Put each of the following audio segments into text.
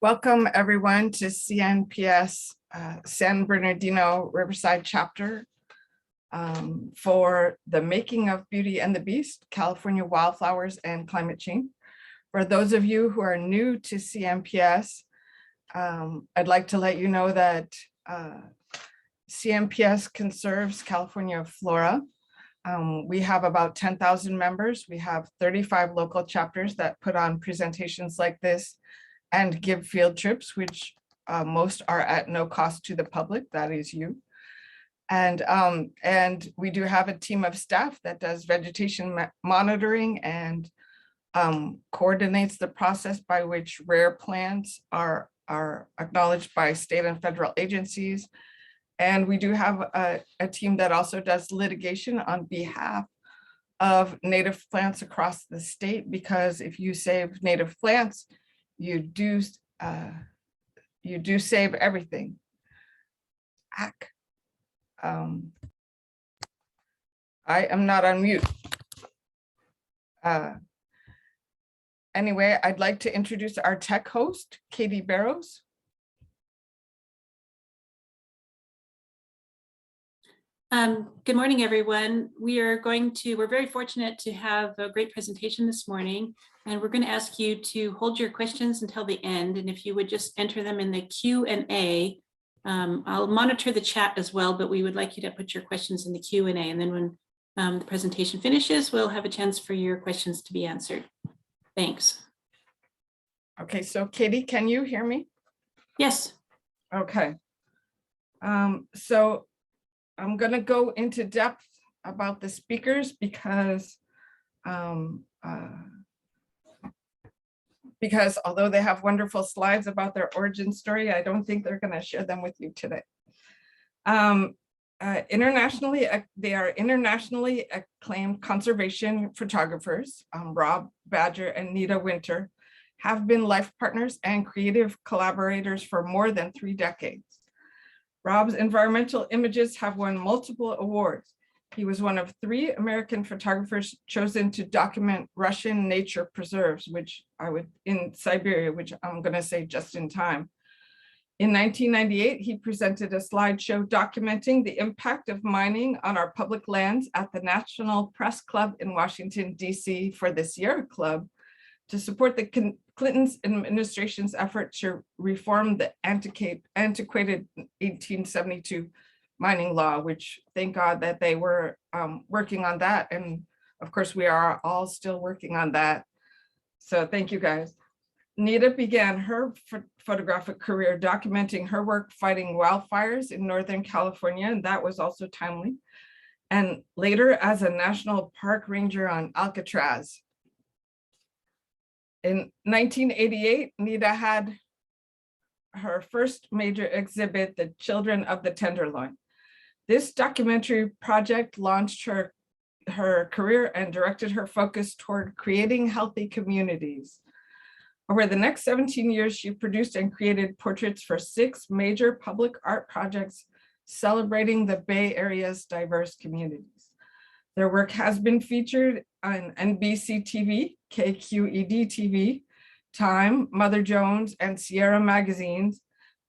Welcome everyone to CNPS San Bernardino Riverside chapter for the Making of Beauty and the Beast, California Wildflowers and Climate Change. For those of you who are new to CNPS, I'd like to let you know that CNPS conserves California flora. We have about 10,000 members. We have 35 local chapters that put on presentations like this and give field trips, which most are at no cost to the public, that is you. And we do have a team of staff that does vegetation monitoring and coordinates the process by which rare plants are acknowledged by state and federal agencies. And we do have a team that also does litigation on behalf of native plants across the state, because if you save native plants, you do save everything. I am not on mute. Anyway, I'd like to introduce our tech host, Katie Barrows. Good morning, everyone. We're very fortunate to have a great presentation this morning, and we're going to ask you to hold your questions until the end. And if you would just enter them in the Q&A, I'll monitor the chat as well, but we would like you to put your questions in the Q&A. And then when the presentation finishes, we'll have a chance for your questions to be answered. Thanks. Okay, so Katie, can you hear me? Yes. Okay. So I'm going to go into depth about the speakers because although they have wonderful slides about their origin story, I don't think they're going to share them with you today. Internationally, they are internationally acclaimed conservation photographers. Rob, Badger, and Nita Winter have been life partners and creative collaborators for more than 3 decades. Rob's environmental images have won multiple awards. He was one of 3 American photographers chosen to document Russian nature preserves, in Siberia, which I'm going to say just in time. In 1998, he presented a slideshow documenting the impact of mining on our public lands at the National Press Club in Washington, D.C. for the Sierra Club to support the Clinton's administration's effort to reform the antiquated 1872 mining law, which thank God that they were working on that. And of course, we are all still working on that. So thank you guys. Nita began her photographic career documenting her work fighting wildfires in Northern California, and that was also timely. And later as a national park ranger on Alcatraz. In 1988, Nita had her first major exhibit, The Children of the Tenderloin. This documentary project launched her career and directed her focus toward creating healthy communities. Over the next 17 years, she produced and created portraits for 6 major public art projects celebrating the Bay Area's diverse communities. Their work has been featured on NBC TV, KQED TV, Time, Mother Jones, and Sierra magazines,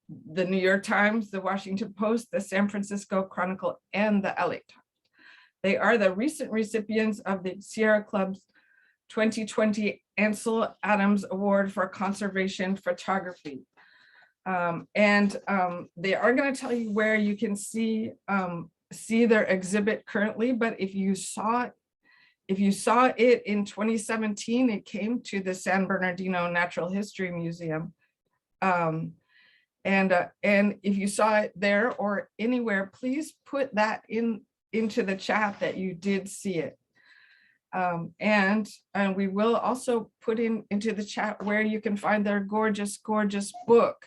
the New York Times, the Washington Post, the San Francisco Chronicle, and the LA Times. They are the recent recipients of the Sierra Club's 2020 Ansel Adams Award for Conservation Photography. They are going to tell you where you can see their exhibit currently, but if you saw it in 2017, it came to the San Bernardino Natural History Museum. And if you saw it there or anywhere, please put that into the chat that you did see it. And we will also put into the chat where you can find their gorgeous, gorgeous book,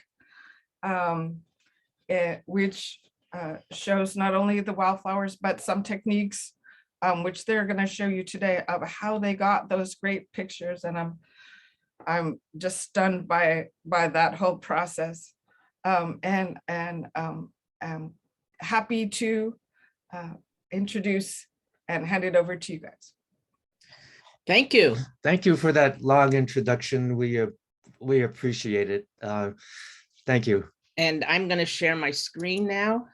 which shows not only the wildflowers, but some techniques, which they're going to show you today, of how they got those great pictures. And I'm just stunned by that whole process. I'm happy to introduce and hand it over to you guys. Thank you. Thank you for that long introduction. We We appreciate it. Thank you. And I'm going to share my screen now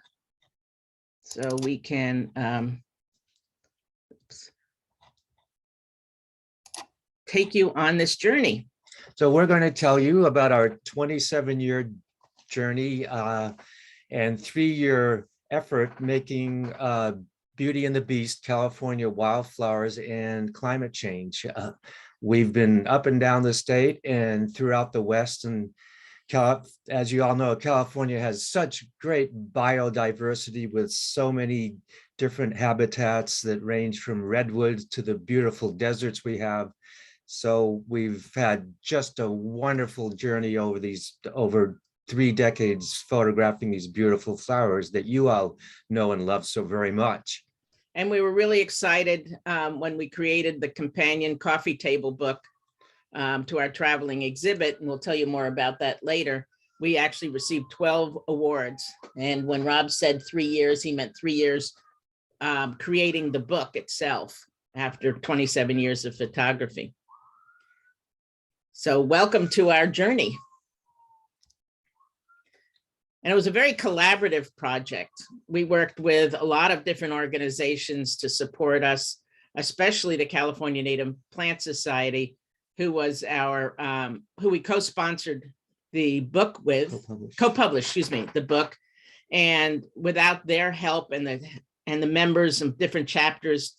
so we can take you on this journey. So we're going to tell you about our 27-year journey and 3-year effort making Beauty and the Beast, California Wildflowers and Climate Change. We've been up and down the state and throughout the West, and as you all know, California has such great biodiversity with so many different habitats that range from redwoods to the beautiful deserts we have. So we've had just a wonderful journey over 3 decades photographing these beautiful flowers that you all know and love so very much. And we were really excited when we created the companion coffee table book to our traveling exhibit, and we'll tell you more about that later. We actually received 12 awards. And when Rob said 3 years, he meant 3 years creating the book itself after 27 years of photography. So welcome to our journey. And it was a very collaborative project. We worked with a lot of different organizations to support us, especially the California Native Plant Society, who was who we co-sponsored the book with, co-published, the book. And without their help and the members of different chapters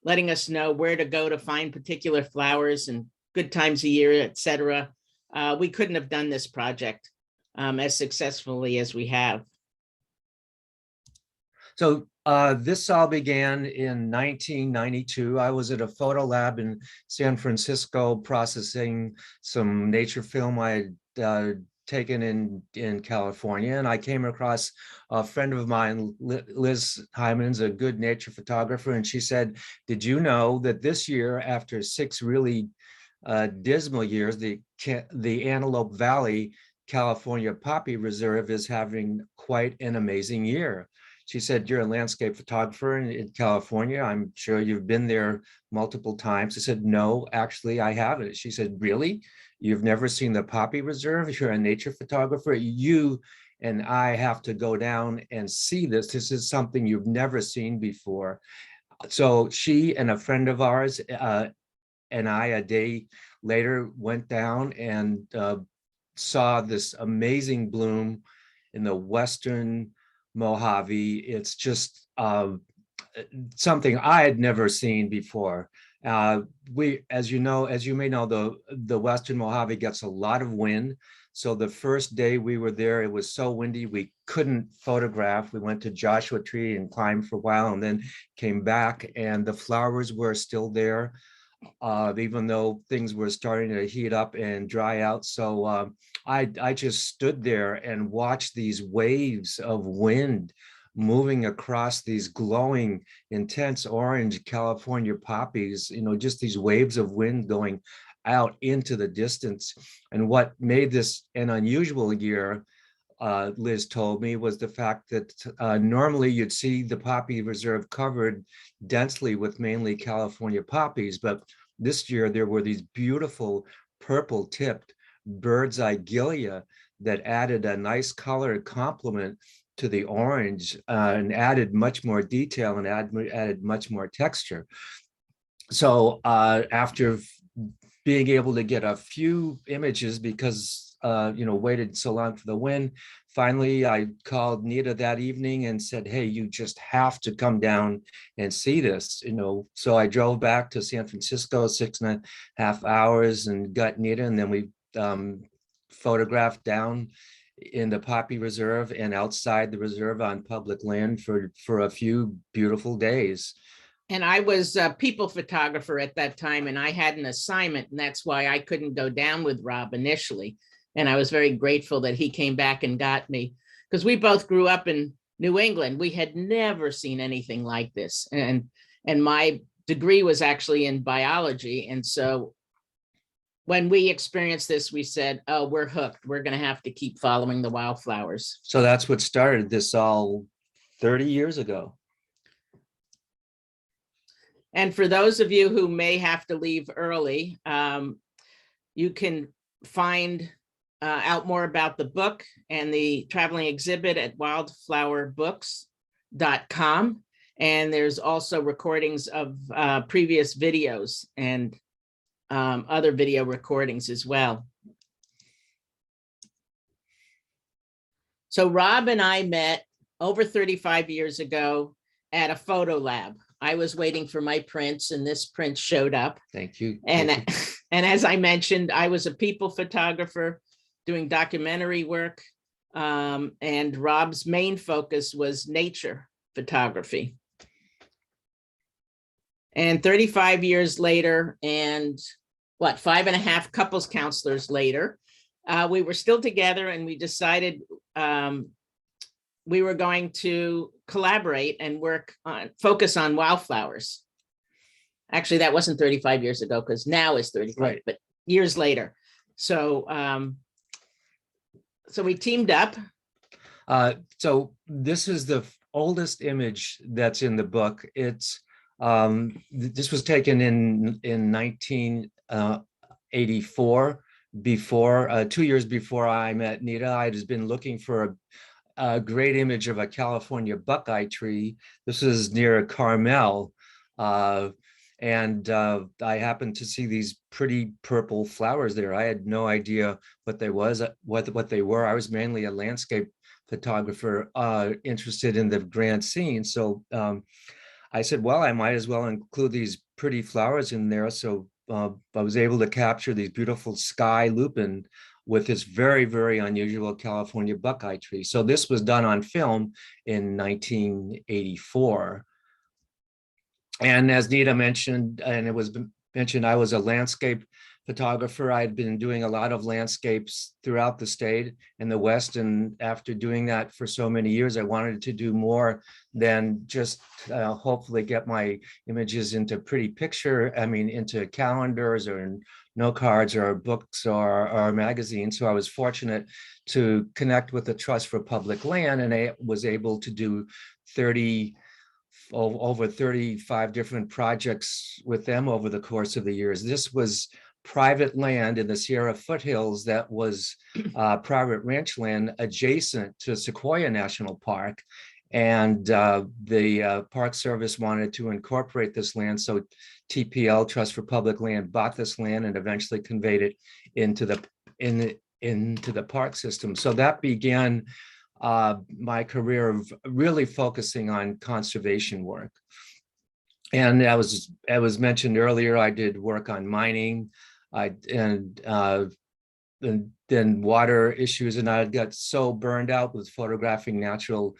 letting us know where to go to find particular flowers and good times of year, etc., we couldn't have done this project as successfully as we have. So this all began in 1992. I was at a photo lab in San Francisco processing some nature film I had taken in California, and I came across a friend of mine, Liz Hyman's, a good nature photographer, and she said, "Did you know that this year, after 6 really dismal years, the Antelope Valley California Poppy Reserve is having quite an amazing year?" She said, "You're a landscape photographer in California. I'm sure you've been there multiple times." I said, "No, actually, I haven't." She said, "Really? You've never seen the Poppy Reserve? You're a nature photographer? You and I have to go down and see this. This is something you've never seen before." So she and a friend of ours and I, a day later, went down and saw this amazing bloom in the western Mojave. It's just something I had never seen before. As you may know, the western Mojave gets a lot of wind. So the first day we were there, it was so windy we couldn't photograph. We went to Joshua Tree and climbed for a while, and then came back, and the flowers were still there, even though things were starting to heat up and dry out. So I just stood there and watched these waves of wind moving across these glowing, intense orange California poppies, just these waves of wind going out into the distance. And what made this an unusual year, Liz told me, was the fact that normally you'd see the poppy reserve covered densely with mainly California poppies, but this year there were these beautiful purple tipped bird's eye gilia that added a nice color complement to the orange and added much more detail and added much more texture. So after being able to get a few images because waited so long for the wind, finally I called Nita that evening and said, "Hey, you just have to come down and see this." So I drove back to San Francisco, 6.5 hours, and got Nita, and then we photographed down in the Poppy Reserve and outside the reserve on public land for a few beautiful days. And I was a people photographer at that time, and I had an assignment, and that's why I couldn't go down with Rob initially. And I was very grateful that he came back and got me, because we both grew up in New England. We had never seen anything like this. And my degree was actually in biology. And so when we experienced this, we said, "Oh, we're hooked. We're going to have to keep following the wildflowers." So that's what started this all 30 years ago. And for those of you who may have to leave early, you can find out more about the book and the traveling exhibit at wildflowerbooks.com. And there's also recordings of previous videos and other video recordings as well. So Rob and I met over 35 years ago at a photo lab. I was waiting for my prints and this print showed up. Thank you. And, Thank you. and as I mentioned, I was a people photographer doing documentary work. And Rob's main focus was nature photography. And 35 years later, and what, 5.5 couples counselors later, we were still together and we decided we were going to collaborate and focus on wildflowers. Actually, that wasn't 35 years ago because now is 35, Right. But years later. So, so we teamed up. So this is the oldest image that's in the book. It's this was taken in 1984, before 2 years before I met Nita. I had been looking for a great image of a California buckeye tree. This is near Carmel. And I happened to see these pretty purple flowers there. I had no idea what they were. I was mainly a landscape photographer interested in the grand scene. So I said, well, I might as well include these pretty flowers in there. So I was able to capture these beautiful sky lupin with this very, very unusual California buckeye tree. So this was done on film in 1984. And as Nita mentioned, and it was mentioned, I was a landscape photographer. I'd been doing a lot of landscapes throughout the state in the West. And after doing that for so many years, I wanted to do more than just hopefully get my images into pretty picture, into calendars or note cards or books or magazines. So I was fortunate to connect with the Trust for Public Land, and I was able to do over 35 different projects with them over the course of the years. This was private land in the Sierra foothills that was private ranch land adjacent to Sequoia National Park. And the Park Service wanted to incorporate this land. So TPL, Trust for Public Land, bought this land and eventually conveyed it into the park system. So that began my career of really focusing on conservation work. And as was mentioned earlier, I did work on mining and then water issues, and I got so burned out with photographing natural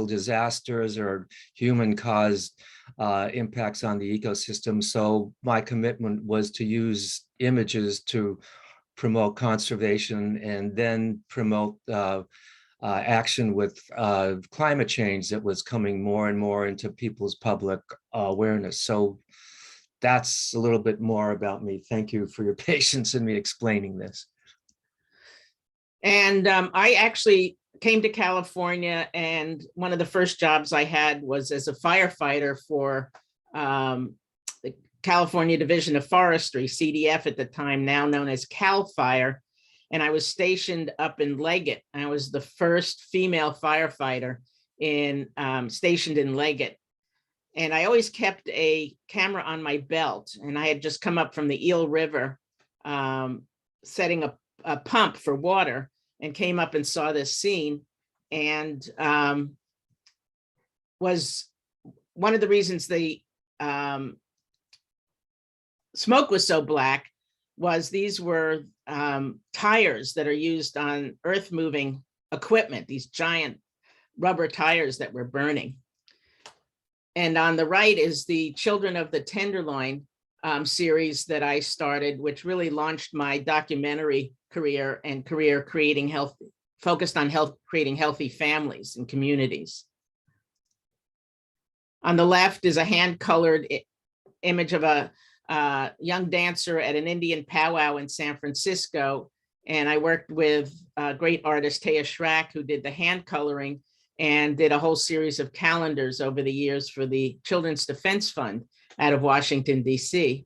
disasters or human-caused impacts on the ecosystem. So my commitment was to use images to promote conservation and then promote action with climate change that was coming more and more into people's public awareness. So that's a little bit more about me. Thank you for your patience in me explaining this. And I actually came to California, and one of the first jobs I had was as a firefighter for the California Division of Forestry, CDF at the time, now known as CAL FIRE. And I was stationed up in Leggett. I was the first female firefighter stationed in Leggett. And I always kept a camera on my belt. And I had just come up from the Eel River, setting up a pump for water, and came up and saw this scene. And was one of the reasons the smoke was so black was these were tires that are used on earth moving equipment, these giant rubber tires that were burning. And on the right is the Children of the Tenderloin series that I started, which really launched my documentary career and focused on creating healthy families and communities. On the left is a hand-colored image of a young dancer at an Indian powwow in San Francisco. And I worked with great artist Taya Schrack, who did the hand coloring and did a whole series of calendars over the years for the Children's Defense Fund out of Washington, DC.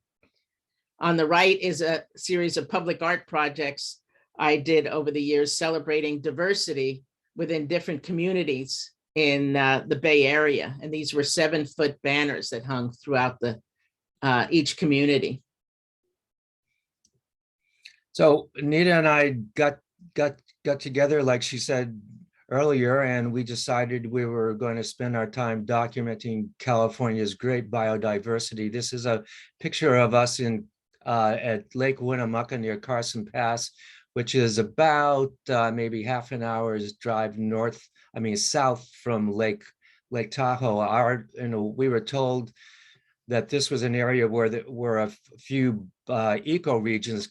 On the right is a series of public art projects I did over the years celebrating diversity within different communities in the Bay Area. And these were 7-foot banners that hung throughout each community. So Nita and I got together, like she said earlier, and we decided we were going to spend our time documenting California's great biodiversity. This is a picture of us at Lake Winnemucca near Carson Pass, which is about maybe half an hour's drive south from Lake Tahoe. We were told that this was an area where a few ecoregions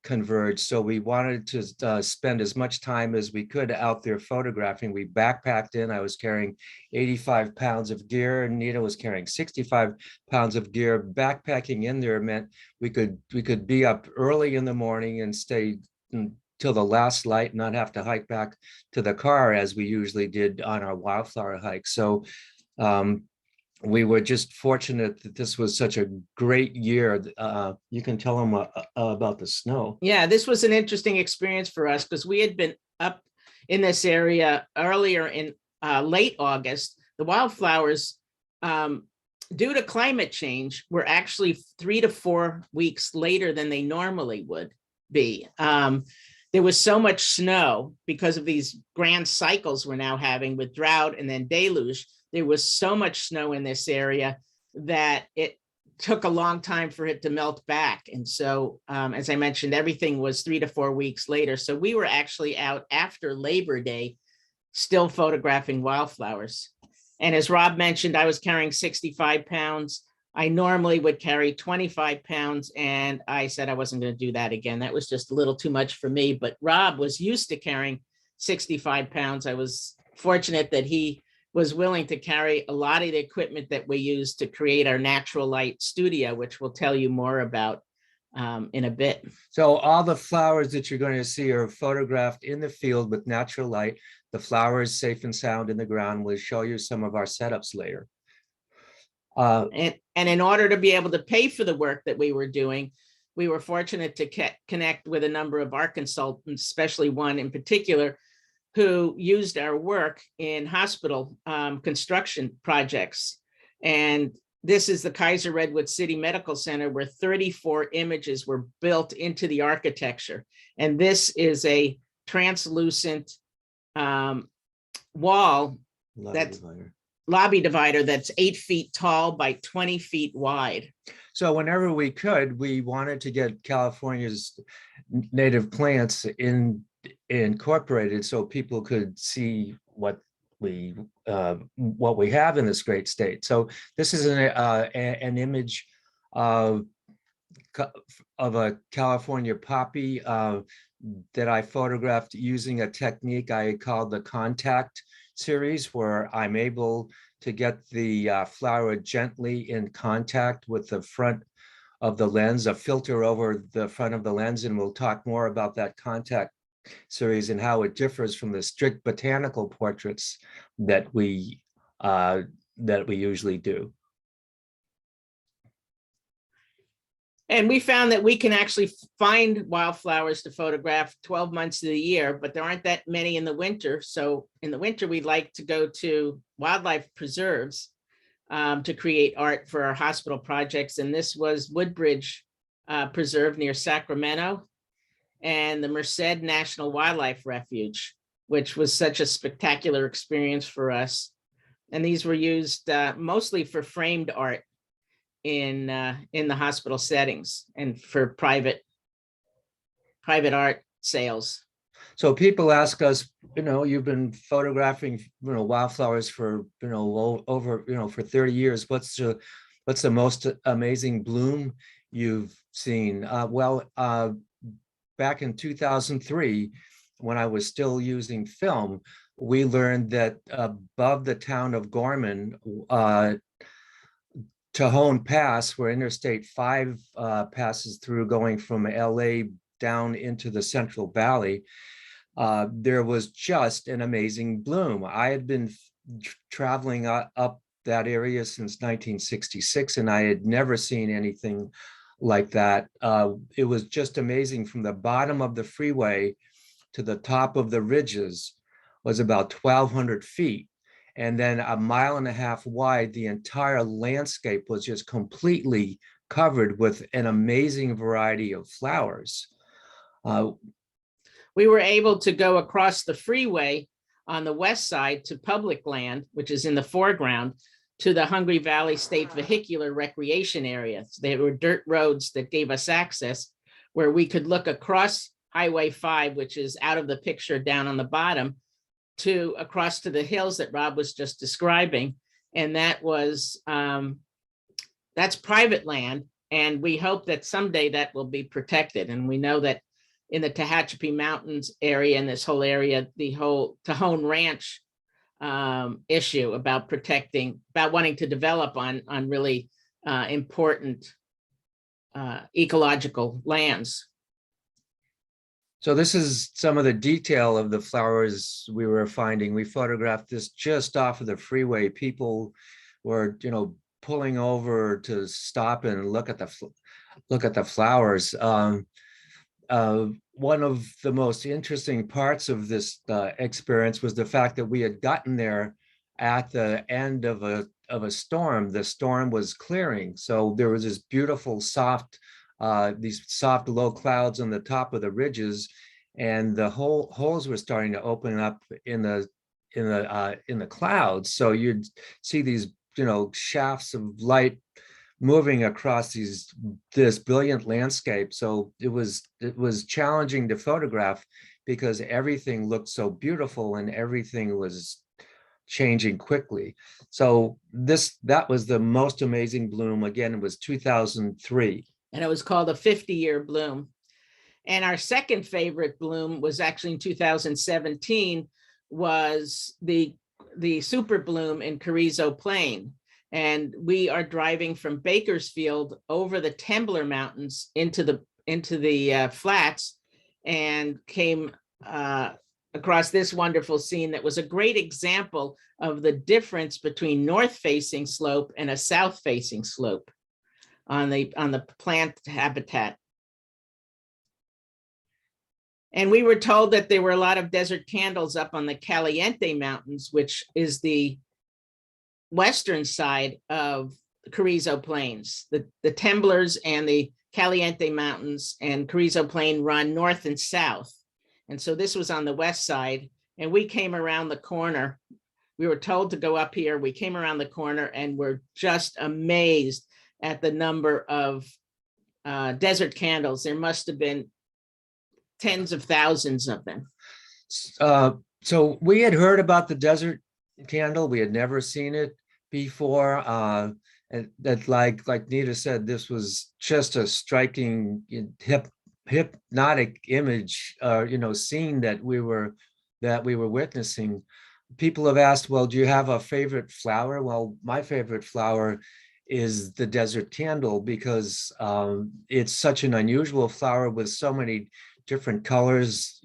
converge. So we wanted to spend as much time as we could out there photographing. We backpacked in. I was carrying 85 pounds of gear, and Nita was carrying 65 pounds of gear. Backpacking in there meant we could be up early in the morning and stay till the last light, not have to hike back to the car as we usually did on our wildflower hike. So we were just fortunate that this was such a great year. You can tell them about the snow. Yeah, this was an interesting experience for us because we had been up in this area earlier in late August. The wildflowers, due to climate change, were actually 3 to 4 weeks later than they normally would be. There was so much snow because of these grand cycles we're now having with drought and then deluge. There was so much snow in this area that it took a long time for it to melt back. And so, as I mentioned, everything was 3 to 4 weeks later. So we were actually out after Labor Day, still photographing wildflowers. And as Rob mentioned, I was carrying 65 pounds. I normally would carry 25 pounds. And I said I wasn't going to do that again. That was just a little too much for me. But Rob was used to carrying 65 pounds. I was fortunate that he was willing to carry a lot of the equipment that we use to create our natural light studio, which we'll tell you more about in a bit. So all the flowers that you're going to see are photographed in the field with natural light. The flowers safe and sound in the ground. We'll show you some of our setups later. And in order to be able to pay for the work that we were doing, we were fortunate to connect with a number of art consultants, especially one in particular, who used our work in hospital construction projects. And this is the Kaiser Redwood City Medical Center, where 34 images were built into the architecture. And this is a translucent wall, lobby divider that's 8 feet tall by 20 feet wide. So whenever we could, we wanted to get California's native plants incorporated so people could see what we have in this great state. So this is an image of a California poppy that I photographed using a technique I called the contact series, where I'm able to get the flower gently in contact with the front of the lens, a filter over the front of the lens, and we'll talk more about that contact series and how it differs from the strict botanical portraits that we usually do. And we found that we can actually find wildflowers to photograph 12 months of the year, but there aren't that many in the winter. So in the winter, we'd like to go to wildlife preserves to create art for our hospital projects. And this was Woodbridge Preserve near Sacramento, and the Merced National Wildlife Refuge, which was such a spectacular experience for us. And these were used mostly for framed art in the hospital settings and for private art sales. So people ask us, you've been photographing, wildflowers for, over, for 30 years. What's the most amazing bloom you've seen? Back in 2003, when I was still using film, we learned that above the town of Gorman, Tejon Pass, where Interstate 5 passes through, going from LA down into the Central Valley, there was just an amazing bloom. I had been traveling up that area since 1966, and I had never seen anything like that. It was just amazing. From the bottom of the freeway to the top of the ridges was about 1,200 feet. And then a mile and a half wide, the entire landscape was just completely covered with an amazing variety of flowers. We were able to go across the freeway on the west side to public land, which is in the foreground, to the Hungry Valley State Vehicular Recreation Area. There were dirt roads that gave us access where we could look across Highway 5, which is out of the picture down on the bottom, to across to the hills that Rob was just describing. And that was, that's private land. And we hope that someday that will be protected. And we know that in the Tehachapi Mountains area and this whole area, the whole Tejon Ranch issue about protecting, about wanting to develop on really important ecological lands. So this is some of the detail of the flowers we were finding. We photographed this just off of the freeway. People were, pulling over to stop and look at the flowers. One of the most interesting parts of this experience was the fact that we had gotten there at the end of a storm. The storm was clearing, so there was this beautiful these soft low clouds on the top of the ridges, and the holes were starting to open up in the clouds. So you'd see these shafts of light moving across this brilliant landscape. So it was challenging to photograph because everything looked so beautiful and everything was changing quickly. So that was the most amazing bloom. Again, it was 2003. And it was called a 50-year bloom. And our second favorite bloom was actually in 2017, was the super bloom in Carrizo Plain. And we are driving from Bakersfield over the Temblor Mountains into the flats, and came across this wonderful scene that was a great example of the difference between north-facing slope and a south-facing slope on the plant habitat. And we were told that there were a lot of desert candles up on the Caliente Mountains, which is the western side of Carrizo Plains. The Temblors and the Caliente Mountains and Carrizo Plain run north and south. And so this was on the west side, and we came around the corner. We were told to go up here. We came around the corner and were just amazed at the number of desert candles. There must have been tens of thousands of them. So we had heard about the desert candle. We had never seen it before. And that, like Nita said, this was just a striking, hypnotic image, scene that we were witnessing. People have asked, well, do you have a favorite flower? Well, my favorite flower is the desert candle, because it's such an unusual flower with so many different colors.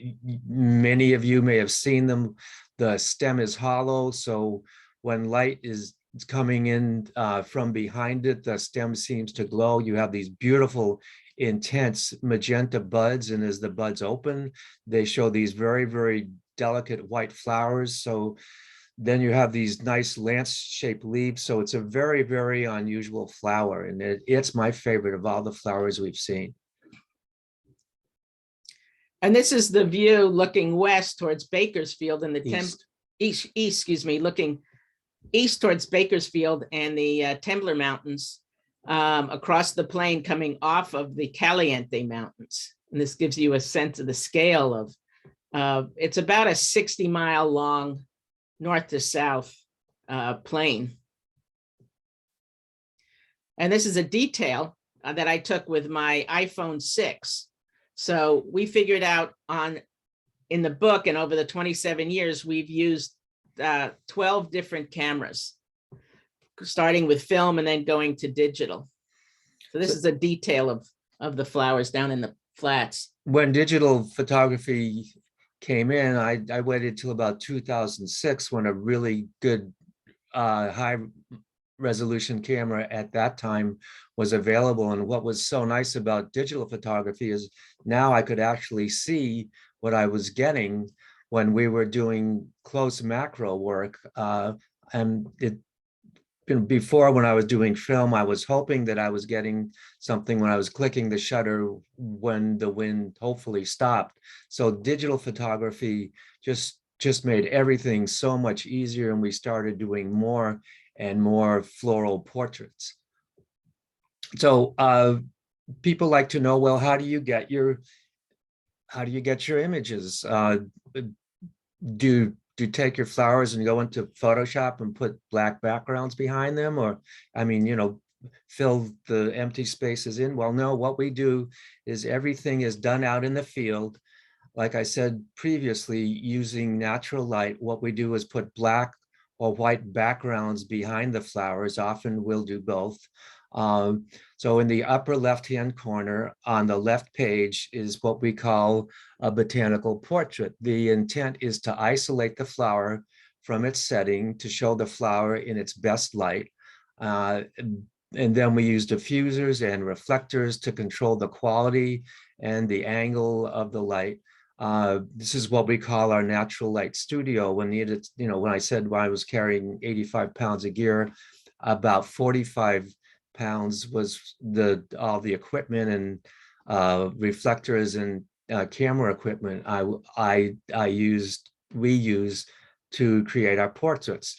Many of you may have seen them. The stem is hollow, so when light is coming in from behind it, the stem seems to glow. You have these beautiful, intense magenta buds, and as the buds open, they show these very, very delicate white flowers. So then you have these nice lance-shaped leaves. So it's a very, very unusual flower, and it's my favorite of all the flowers we've seen. And this is the view looking west towards Bakersfield and the looking east towards Bakersfield and the Temblor Mountains, across the plain coming off of the Caliente Mountains. And this gives you a sense of the scale of it's about a 60-mile long north to south plain. And this is a detail that I took with my iPhone 6. So we figured out in the book, and over the 27 years, we've used 12 different cameras, starting with film and then going to digital. So this is a detail of the flowers down in the flats. When digital photography came in, I waited till about 2006 when a really good high resolution camera at that time was available. And what was so nice about digital photography is now I could actually see what I was getting when we were doing close macro work. And before, when I was doing film, I was hoping that I was getting something when I was clicking the shutter when the wind hopefully stopped. So digital photography just made everything so much easier, and we started doing more and more floral portraits. So people like to know, well, how do you get your images? Do you take your flowers and go into Photoshop and put black backgrounds behind them? Or, I mean, fill the empty spaces in? Well, no, what we do is everything is done out in the field. Like I said previously, using natural light, what we do is put black or white backgrounds behind the flowers. Often we'll do both. So in the upper left-hand corner on the left page is what we call a botanical portrait. The intent is to isolate the flower from its setting to show the flower in its best light. And then we use diffusers and reflectors to control the quality and the angle of the light. This is what we call our natural light studio. When needed, when I said I was carrying 85 pounds of gear, about 45 pounds was all the equipment and reflectors and camera equipment we use to create our portraits.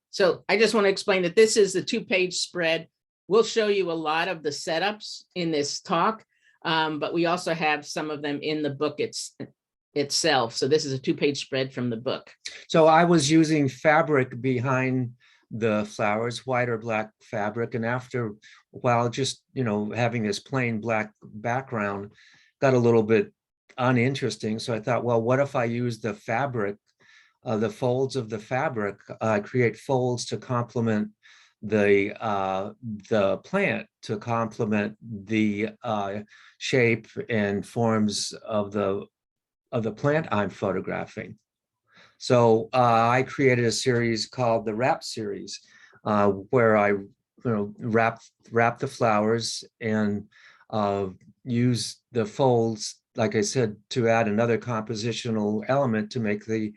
So I just want to explain that this is the 2-page spread. We'll show you a lot of the setups in this talk, but we also have some of them in the book itself. So this is a 2-page spread from the book. So I was using fabric behind the flowers, white or black fabric, and after a while, just having this plain black background got a little bit uninteresting. So I thought, well, what if I use the fabric, the folds of the fabric, create folds to complement the plant, to complement the shape and forms of the plant I'm photographing. So I created a series called the Wrap series, where I wrap the flowers and use the folds, like I said, to add another compositional element to make the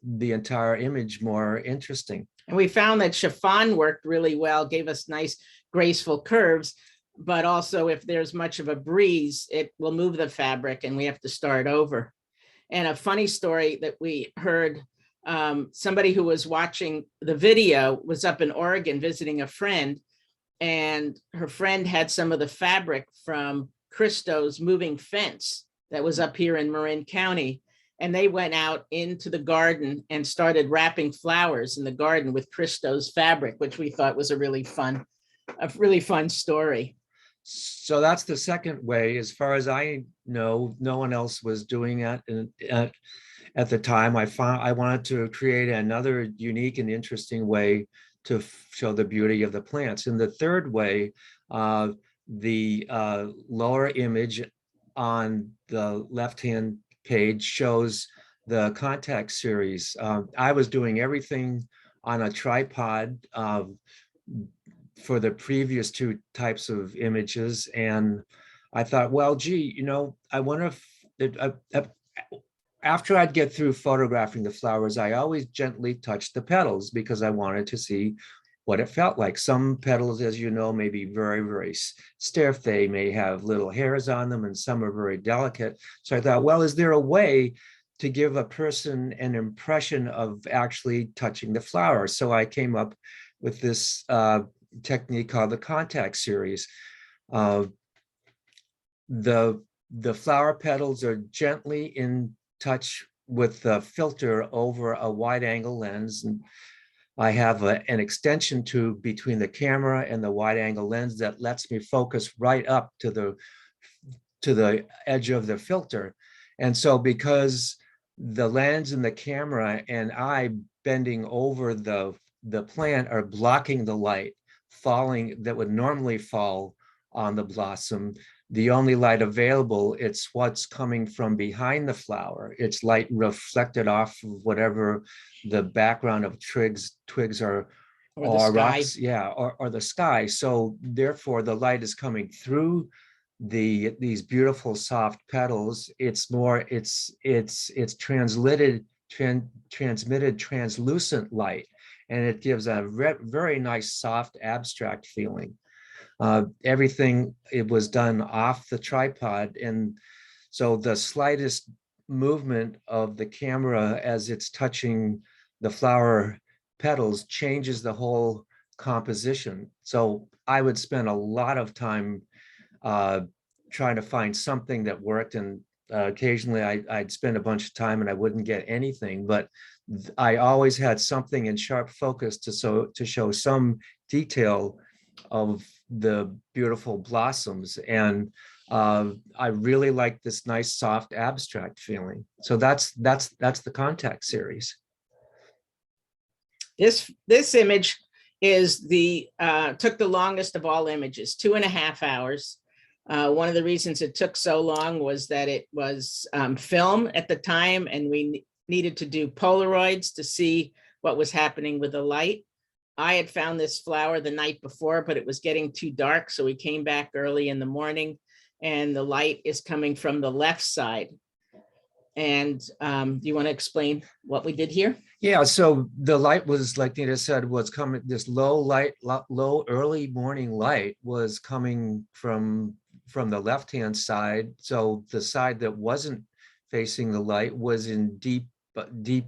entire image more interesting. And we found that chiffon worked really well, gave us nice graceful curves, but also if there's much of a breeze, it will move the fabric and we have to start over. And a funny story that we heard, somebody who was watching the video was up in Oregon visiting a friend, and her friend had some of the fabric from Christo's moving fence that was up here in Marin County. And they went out into the garden and started wrapping flowers in the garden with Christo's fabric, which we thought was a really fun story. So that's the second way. As far as I know, no one else was doing it at the time. I wanted to create another unique and interesting way to show the beauty of the plants. And the third way, the lower image on the left-hand page shows the contact series. I was doing everything on a tripod for the previous 2 types of images. And I thought, well, gee, I wonder if after I'd get through photographing the flowers, I always gently touched the petals because I wanted to see what it felt like. Some petals, as you know, may be very, very stiff. They may have little hairs on them, and some are very delicate. So I thought, well, is there a way to give a person an impression of actually touching the flower? So I came up with this technique called the contact series. The flower petals are gently in touch with the filter over a wide angle lens, and I have an extension tube between the camera and the wide angle lens that lets me focus right up to the edge of the filter. And so because the lens and the camera and I bending over the plant are blocking the light falling that would normally fall on the blossom, the only light available, it's what's coming from behind the flower. It's light reflected off of whatever the background of twigs are Or the or sky. rocks, yeah, or the sky. So therefore the light is coming through these beautiful soft petals. It's more, it's transmitted translucent light, and it gives a very nice soft abstract feeling. Everything, it was done off the tripod, and so the slightest movement of the camera as it's touching the flower petals changes the whole composition. So I would spend a lot of time trying to find something that worked, and occasionally I'd spend a bunch of time and I wouldn't get anything, but I always had something in sharp focus to show some detail of the beautiful blossoms. And I really like this nice soft abstract feeling. So that's the Contact series. This image is the took the longest of all images, 2.5 hours. One of the reasons it took so long was that it was film at the time, and we needed to do Polaroids to see what was happening with the light. I had found this flower the night before, but it was getting too dark, so we came back early in the morning, and the light is coming from the left side. And do you want to explain what we did here? Yeah, so the light was, like Nita said, was coming, this low early morning light was coming from the left-hand side. So the side that wasn't facing the light was in deep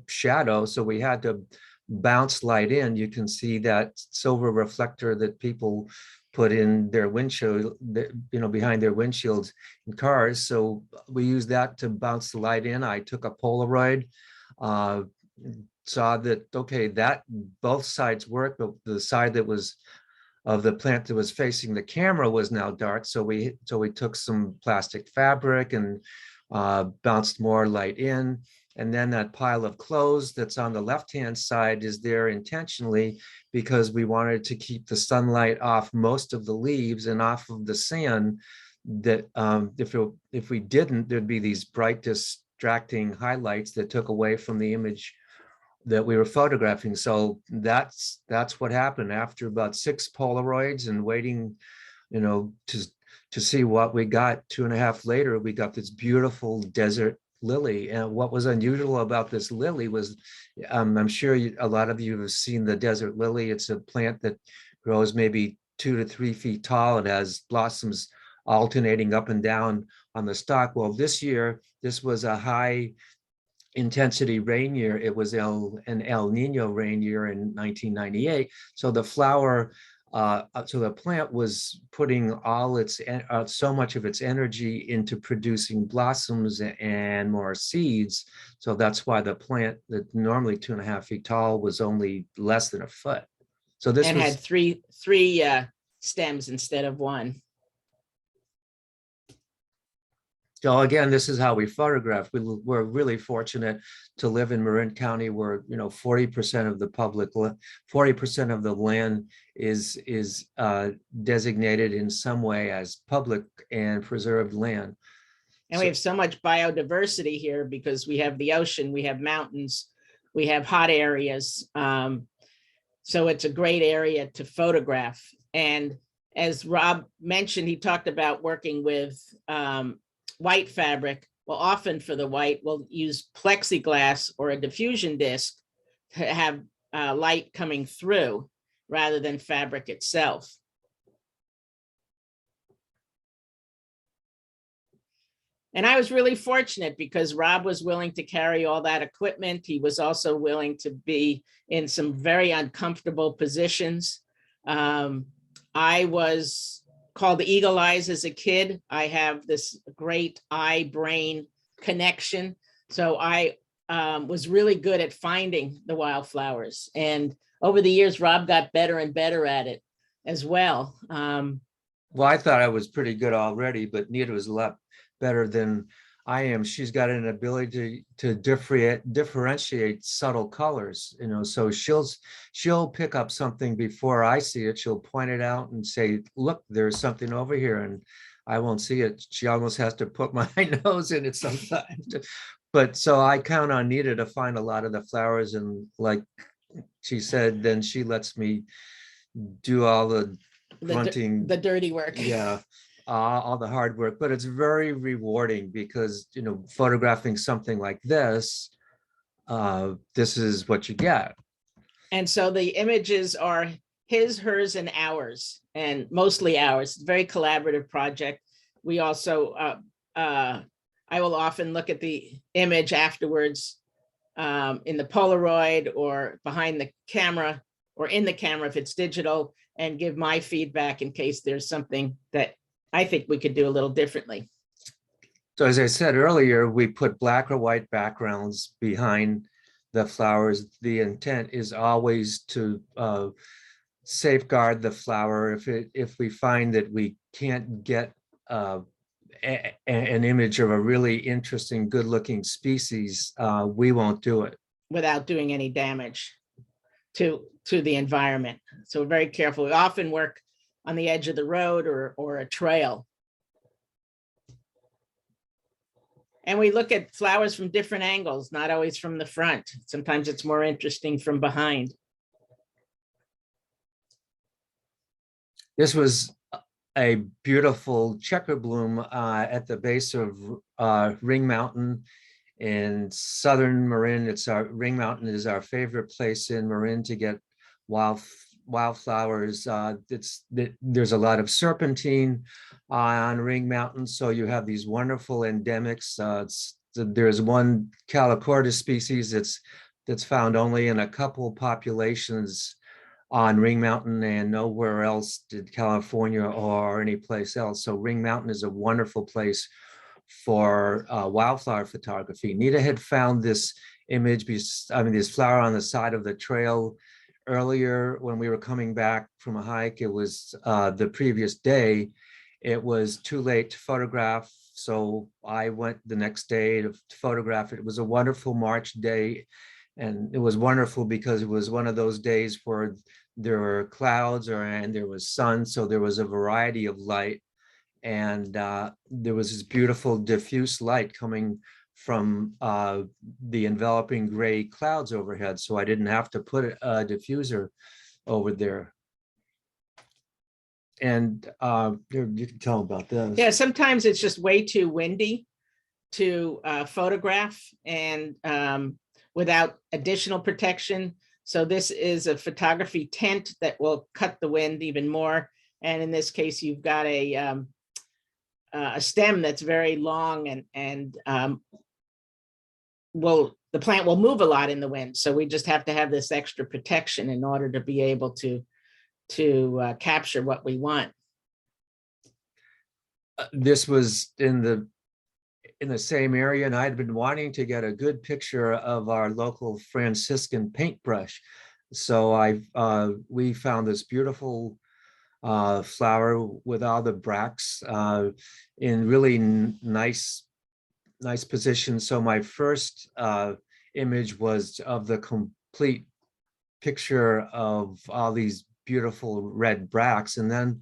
shadow. So we had to bounce light in. You can see that silver reflector that people put in their windshield, behind their windshields in cars. So we used that to bounce the light in. I took a Polaroid, saw that, okay, that both sides worked, but the side that was of the plant that was facing the camera was now dark. So we took some plastic fabric and bounced more light in. And then that pile of clothes that's on the left-hand side is there intentionally because we wanted to keep the sunlight off most of the leaves and off of the sand. That if we didn't, there'd be these bright, distracting highlights that took away from the image that we were photographing. So that's what happened after about 6 Polaroids and waiting, to see what we got. 2.5 later, we got this beautiful desert lily. And what was unusual about this lily was, I'm sure a lot of you have seen the desert lily. It's a plant that grows maybe 2 to 3 feet tall. It has blossoms alternating up and down on the stalk. Well, this year, this was a high intensity rain year. It was an El Nino rain year in 1998. So the flower, so the plant was putting all so much of its energy into producing blossoms and more seeds. So that's why the plant that normally 2.5 feet tall was only less than a foot. So this had three stems instead of one. So again, this is how we photograph. We're really fortunate to live in Marin County, where 40% of the 40% of the land is designated in some way as public and preserved land. And we have so much biodiversity here because we have the ocean, we have mountains, we have hot areas. So it's a great area to photograph. And as Rob mentioned, he talked about working with white fabric. Well, often for the white, we'll use plexiglass or a diffusion disc to have light coming through rather than fabric itself. And I was really fortunate because Rob was willing to carry all that equipment. He was also willing to be in some very uncomfortable positions. I was called Eagle Eyes as a kid. I have this great eye-brain connection. So I was really good at finding the wildflowers. And over the years, Rob got better and better at it as well. Well, I thought I was pretty good already, but Nita was a lot better than I am. She's got an ability to differentiate subtle colors, so she'll pick up something before I see it. She'll point it out and say, look, there's something over here, and I won't see it. She almost has to put my nose in it sometimes. But so I count on Nita to find a lot of the flowers, and like she said, then she lets me do all the grunting, the dirty work. yeah, all the hard work. But it's very rewarding because, you know, photographing something like this, this is what you get. And so the images are his, hers, and ours, and mostly ours. It's a very collaborative project. We also, I will often look at the image afterwards in the Polaroid or behind the camera or in the camera if it's digital, and give my feedback in case there's something that I think we could do a little differently. So as I said earlier, we put black or white backgrounds behind the flowers. The intent is always to safeguard the flower. If we find that we can't get an image of a really interesting, good-looking species, we won't do it. Without doing any damage to the environment. So we're very careful. We often work on the edge of the road or a trail. And we look at flowers from different angles, not always from the front. Sometimes it's more interesting from behind. This was a beautiful checker bloom at the base of Ring Mountain in southern Marin. Ring Mountain is our favorite place in Marin to get wildflowers. There's a lot of serpentine on Ring Mountain, so you have these wonderful endemics. There's one Calicorda species that's found only in a couple populations on Ring Mountain and nowhere else in California or any place else. So Ring Mountain is a wonderful place for wildflower photography. Nita had found this image, this flower on the side of the trail earlier when we were coming back from a hike. It was the previous day. It was too late to photograph, so I went the next day to photograph it. It was a wonderful March day, and it was wonderful because it was one of those days where there were clouds and there was sun, so there was a variety of light, and there was this beautiful diffuse light coming from the enveloping gray clouds overhead, so I didn't have to put a diffuser over there. And you can tell about this. Yeah, sometimes it's just way too windy to photograph and without additional protection. So this is a photography tent that will cut the wind even more. And in this case, you've got a stem that's very long and the plant will move a lot in the wind. So we just have to have this extra protection in order to be able to capture what we want. This was in the same area, and I'd been wanting to get a good picture of our local Franciscan paintbrush. So we found this beautiful flower with all the bracts in really nice position. So my first image was of the complete picture of all these beautiful red bracts, and then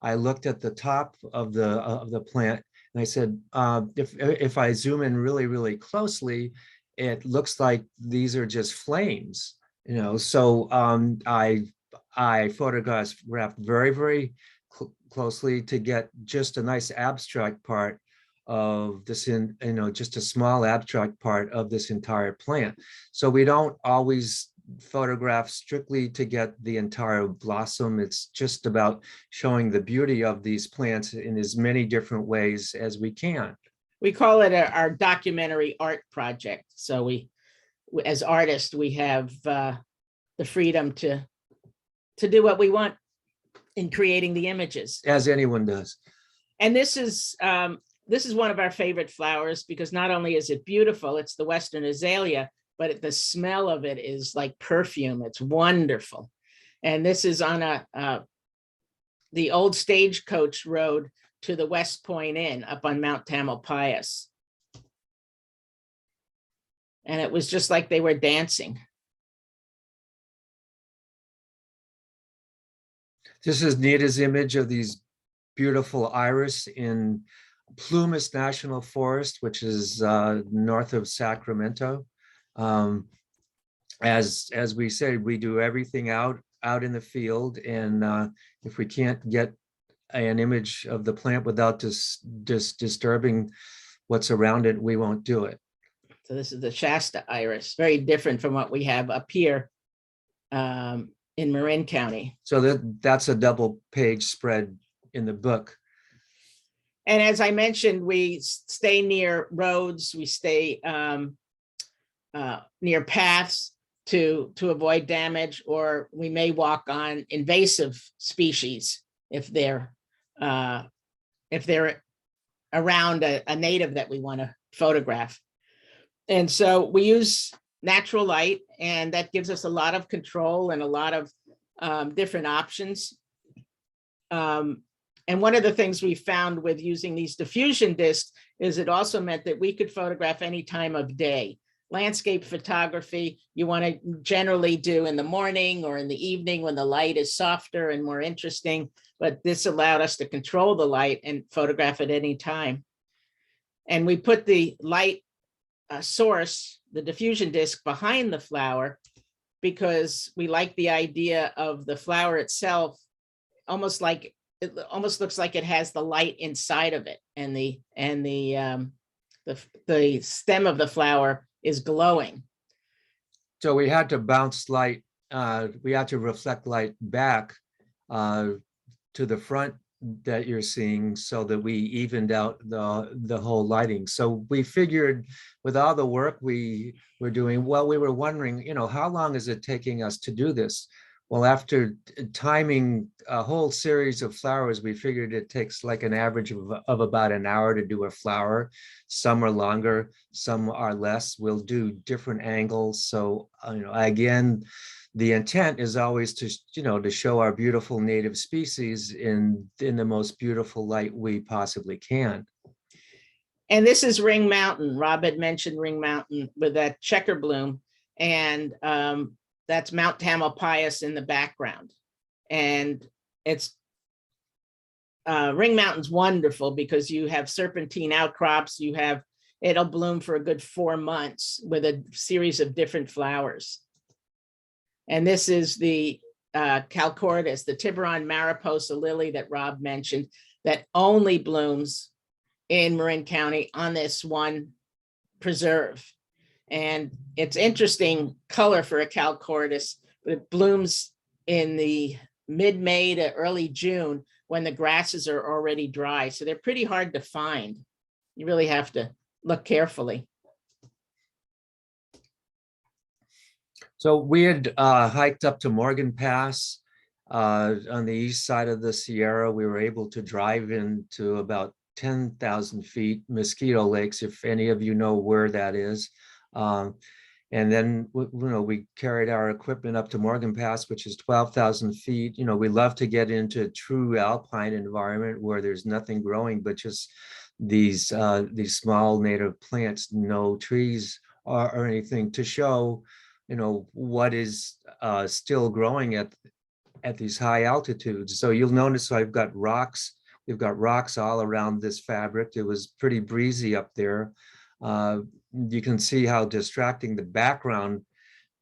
I looked at the top of the plant and I said, if I zoom in really closely, it looks like these are just flames, you know. So I photographed very closely to get just a nice abstract part of this, just a small abstract part of this entire plant. So we don't always photograph strictly to get the entire blossom. It's just about showing the beauty of these plants in as many different ways as we can. We call it our documentary art project. So we, as artists, we have the freedom to do what we want in creating the images. As anyone does. And this is one of our favorite flowers because not only is it beautiful, it's the Western azalea, but the smell of it is like perfume. It's wonderful. And this is on the old stagecoach road to the West Point Inn up on Mount Tamalpais. And it was just like they were dancing. This is Nita's image of these beautiful iris in Plumas National Forest, which is north of Sacramento. as we said, we do everything out in the field, and if we can't get an image of the plant without just disturbing what's around it, we won't do it. So this is the Shasta Iris, very different from what we have up here in Marin County. So that's a double page spread in the book. And as I mentioned, we stay near roads, we stay near paths to avoid damage, or we may walk on invasive species if they're around a native that we want to photograph. And so we use natural light, and that gives us a lot of control and a lot of different options. And one of the things we found with using these diffusion discs is it also meant that we could photograph any time of day. Landscape photography, you want to generally do in the morning or in the evening when the light is softer and more interesting, but this allowed us to control the light and photograph at any time. And we put the light source, the diffusion disc, behind the flower because we like the idea of the flower itself, almost looks like it has the light inside of it, and the stem of the flower is glowing. So we had to bounce light, we had to reflect light back to the front that you're seeing so that we evened out the whole lighting. So we figured with all the work we were doing, well, we were wondering, how long is it taking us to do this? Well, after timing a whole series of flowers, we figured it takes like an average of about an hour to do a flower. Some are longer, some are less. We'll do different angles. So, again, the intent is always to, to show our beautiful native species in the most beautiful light we possibly can. And this is Ring Mountain. Rob had mentioned Ring Mountain with that checker bloom, and that's Mount Tamalpais in the background. And it's Ring Mountain's wonderful because you have serpentine outcrops. It'll bloom for a good 4 months with a series of different flowers. And this is the Calcordis, the Tiburon Mariposa lily that Rob mentioned, that only blooms in Marin County on this one preserve. And it's interesting color for a Calcordis, but it blooms in the mid-May to early June when the grasses are already dry. So they're pretty hard to find. You really have to look carefully. So we had hiked up to Morgan Pass on the east side of the Sierra. We were able to drive into about 10,000 feet, Mosquito Lakes, if any of you know where that is. And then, we carried our equipment up to Morgan Pass, which is 12,000 feet. We love to get into a true alpine environment where there's nothing growing, but just these small native plants, no trees or anything to show, what is still growing at these high altitudes. So you'll notice I've got rocks. We've got rocks all around this fabric. It was pretty breezy up there. You can see how distracting the background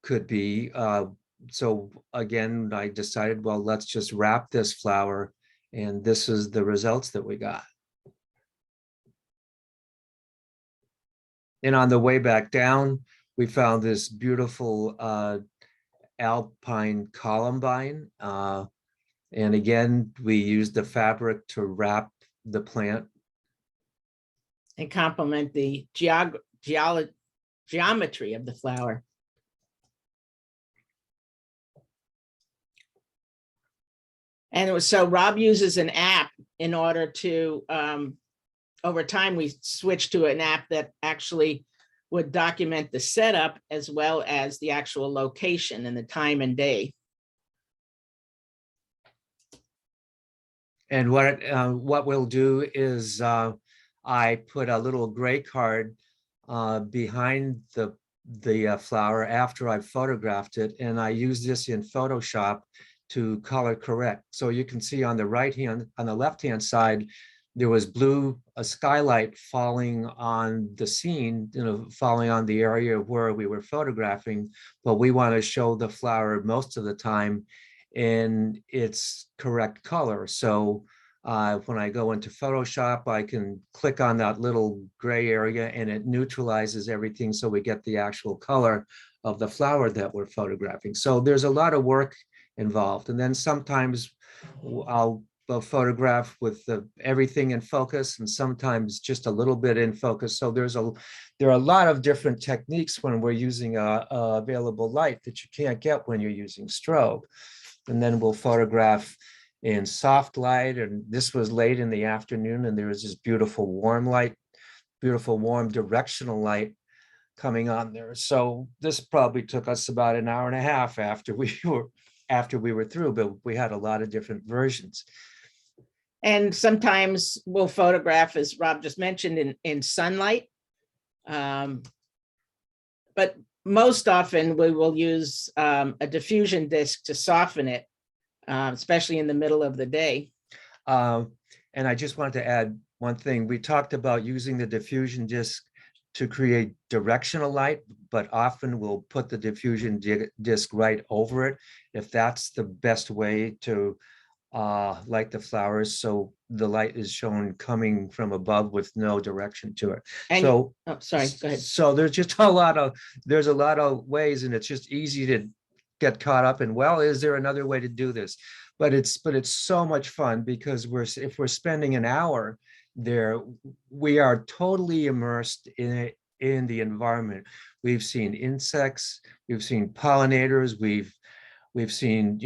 could be. So again, I decided, well, let's just wrap this flower, and this is the results that we got. And on the way back down, we found this beautiful Alpine Columbine. And again, we used the fabric to wrap the plant. And complement the geometry of the flower. And so Rob uses an app in order to, over time, we switched to an app that actually would document the setup as well as the actual location and the time and day. And what we'll do is I put a little gray card behind the flower after I've photographed it, and I use this in Photoshop to color correct. So you can see on the left-hand side, there was a skylight falling on the scene, falling on the area where we were photographing, but we want to show the flower most of the time in its correct color. So when I go into Photoshop, I can click on that little gray area and it neutralizes everything so we get the actual color of the flower that we're photographing. So there's a lot of work involved. And then sometimes I'll photograph with everything in focus and sometimes just a little bit in focus. So there are a lot of different techniques when we're using available light that you can't get when you're using strobe. And then we'll photograph in soft light, and this was late in the afternoon and there was this beautiful warm light, beautiful warm directional light coming on there. So this probably took us about an hour and a half after we were through, but we had a lot of different versions. And sometimes we'll photograph, as Rob just mentioned, in sunlight. But most often we will use a diffusion disc to soften it, especially in the middle of the day. And I just wanted to add one thing. We talked about using the diffusion disc to create directional light, but often we'll put the diffusion disc right over it if that's the best way to light the flowers. So the light is shown coming from above with no direction to it. And so, oh, sorry, go ahead. So there's a lot of ways, and it's just easy to get caught up in, well, is there another way to do this? But it's so much fun because if we're spending an hour there, we are totally immersed in the environment. We've seen insects, we've seen pollinators, we've seen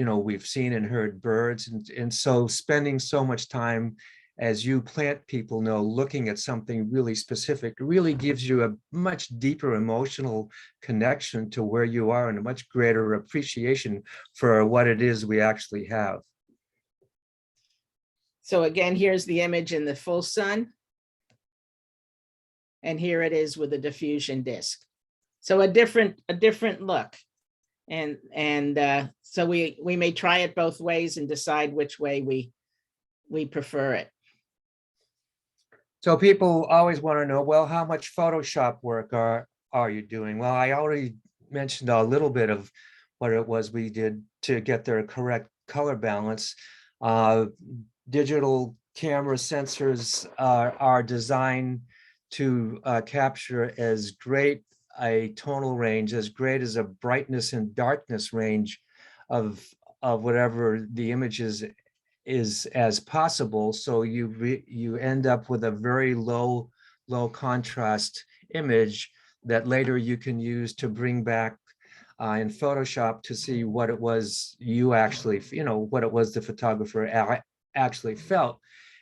and heard birds, and so spending so much time, as you plant people know, looking at something really specific really gives you a much deeper emotional connection to where you are and a much greater appreciation for what it is we actually have. So again, here's the image in the full sun. And here it is with a diffusion disc. So a different look. And so we may try it both ways and decide which way we prefer it. So people always want to know, well, how much Photoshop work are you doing? Well, I already mentioned a little bit of what it was we did to get their correct color balance. Digital camera sensors are designed to capture as great a tonal range, as great as a brightness and darkness range of whatever the image is as possible. So you end up with a very low contrast image that later you can use to bring back in Photoshop to see what it was you actually, what it was the photographer actually felt.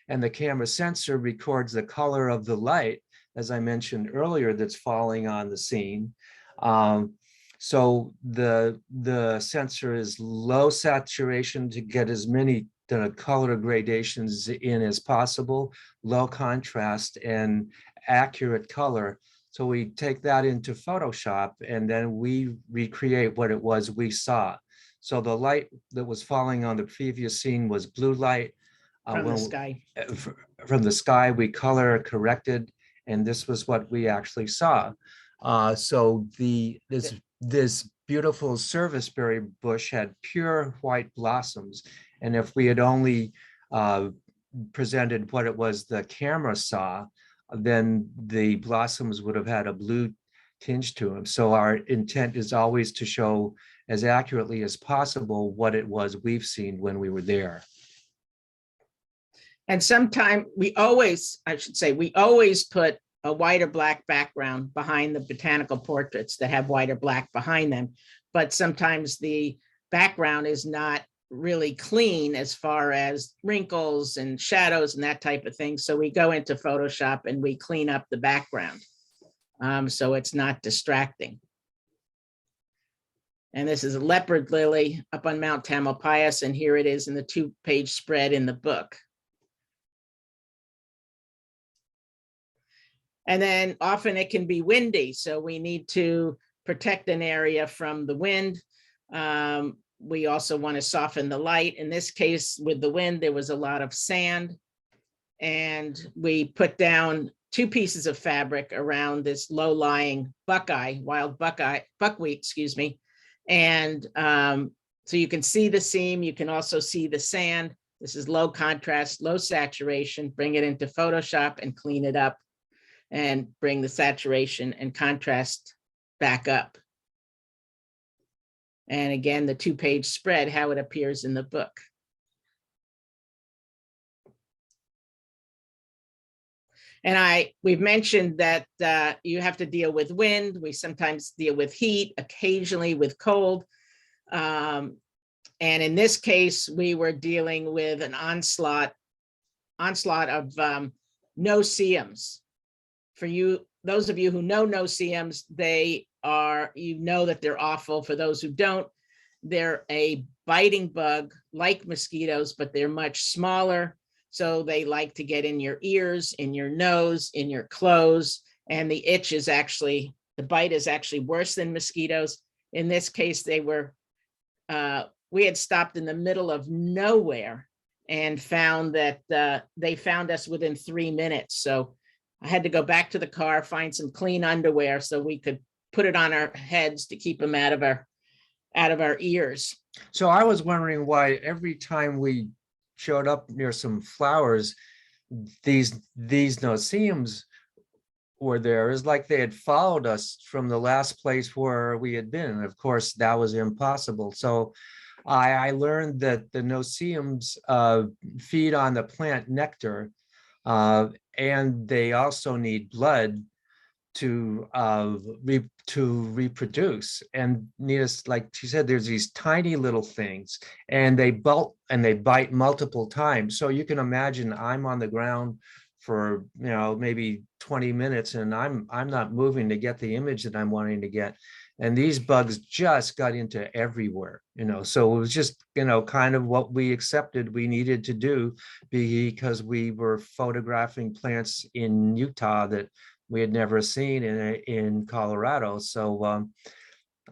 And the camera sensor records the color of the light, as I mentioned earlier, that's falling on the scene. So the sensor is low saturation to get as many color gradations in as possible, low contrast and accurate color. So we take that into Photoshop and then we recreate what it was we saw. So the light that was falling on the previous scene was blue light. From the sky. From the sky, we color corrected, and this was what we actually saw. So this beautiful serviceberry bush had pure white blossoms, and if we had only presented what it was the camera saw, then the blossoms would have had a blue tinge to them. So our intent is always to show as accurately as possible what it was we've seen when we were there. And sometimes we always put a white or black background behind the botanical portraits that have white or black behind them. But sometimes the background is not really clean as far as wrinkles and shadows and that type of thing. So we go into Photoshop and we clean up the background so it's not distracting. And this is a leopard lily up on Mount Tamalpais, and here it is in the 2-page spread in the book. And then often it can be windy, so we need to protect an area from the wind. We also want to soften the light. In this case, with the wind, there was a lot of sand. and we put down 2 pieces of fabric around this low-lying buckwheat, excuse me. And so you can see the seam, you can also see the sand. This is low contrast, low saturation. Bring it into Photoshop and clean it up and bring the saturation and contrast back up. And again, the 2-page spread, how it appears in the book. And we've mentioned that you have to deal with wind. We sometimes deal with heat, occasionally with cold. And in this case, we were dealing with an onslaught of no-see-ums. For you, those of you who know no-see-ums, they are, you know that they're awful. For those who don't, they're a biting bug like mosquitoes, but they're much smaller. So they like to get in your ears, in your nose, in your clothes, and the itch is actually, the bite is actually worse than mosquitoes. In this case, they were, we had stopped in the middle of nowhere and found that they found us within 3 minutes. So I had to go back to the car, find some clean underwear so we could put it on our heads to keep them out of our ears. So I was wondering why every time we showed up near some flowers, these no-see-ums were there. It's like they had followed us from the last place where we had been. And of course, that was impossible. So I learned that the no-see-ums feed on the plant nectar, and they also need blood to reproduce. And Nita's, like she said, there's these tiny little things, and they bite multiple times. So you can imagine I'm on the ground for maybe 20 minutes, and I'm not moving to get the image that I'm wanting to get. And these bugs just got into everywhere, so it was just, kind of what we accepted we needed to do, because we were photographing plants in Utah that we had never seen in Colorado. So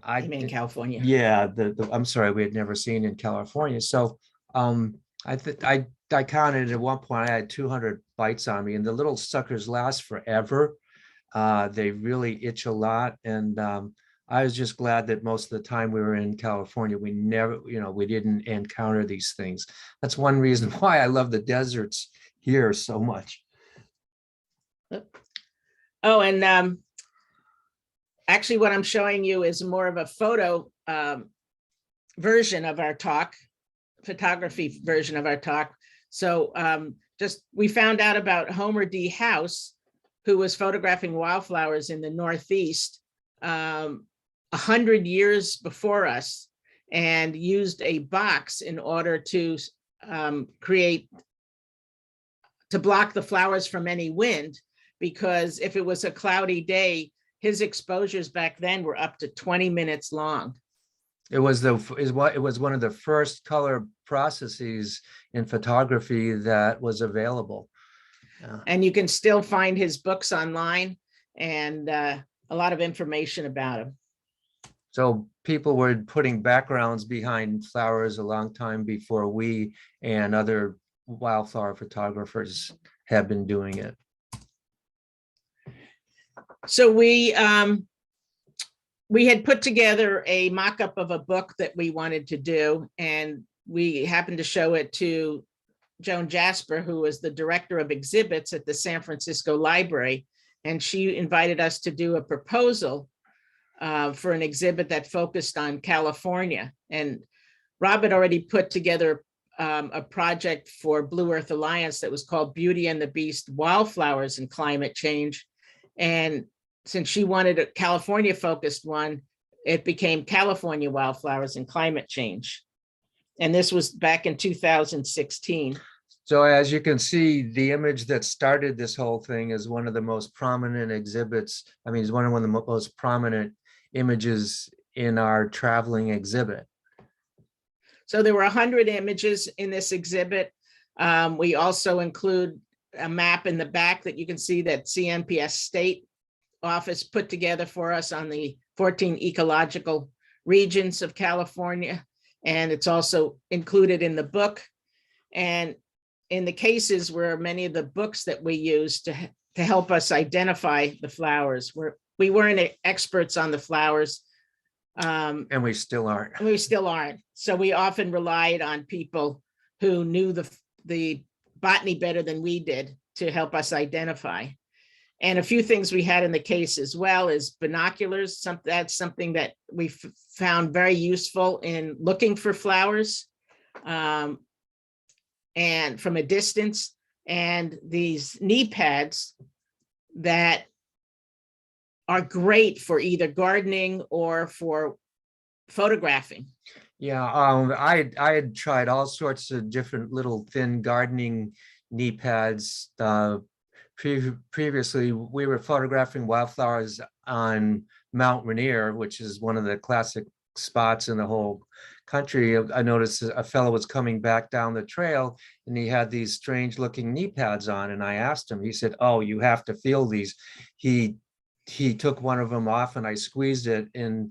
I mean, in California. Yeah, I'm sorry, we had never seen in California. So I counted at one point, I had 200 bites on me, and the little suckers last forever. They really itch a lot. And I was just glad that most of the time we were in California, we never, we didn't encounter these things. That's one reason why I love the deserts here so much. Oh, and actually what I'm showing you is more of a photo version of our talk, photography version of our talk. So we found out about Homer D. House, who was photographing wildflowers in the Northeast 100 years before us, and used a box in order to block the flowers from any wind. Because if it was a cloudy day, his exposures back then were up to 20 minutes long. It was one of the first color processes in photography that was available. And you can still find his books online, and a lot of information about him. So people were putting backgrounds behind flowers a long time before we and other wildflower photographers have been doing it. So we had put together a mock-up of a book that we wanted to do, and we happened to show it to Joan Jasper, who was the director of exhibits at the San Francisco Library, and she invited us to do a proposal for an exhibit that focused on California. And Rob had already put together a project for Blue Earth Alliance that was called Beauty and the Beast: Wildflowers and Climate Change. And since she wanted a California focused one, it became California Wildflowers and Climate Change. And this was back in 2016. So as you can see, the image that started this whole thing is one of the most prominent exhibits. I mean, it's one of the most prominent images in our traveling exhibit. So there were 100 images in this exhibit. We also include a map in the back that you can see that CNPS state office put together for us on the 14 ecological regions of California. And it's also included in the book. And in the cases were many of the books that we used to help us identify the flowers. We weren't experts on the flowers. And we still aren't. We still aren't. So we often relied on people who knew the botany better than we did to help us identify. And a few things we had in the case as well is binoculars. That's something that we found very useful in looking for flowers and from a distance. And these knee pads that are great for either gardening or for photographing. Yeah, I had tried all sorts of different little thin gardening knee pads. Previously, we were photographing wildflowers on Mount Rainier, which is one of the classic spots in the whole country. I noticed a fellow was coming back down the trail and he had these strange looking knee pads on, and I asked him, he said, "Oh, you have to feel these." He took one of them off and I squeezed it, and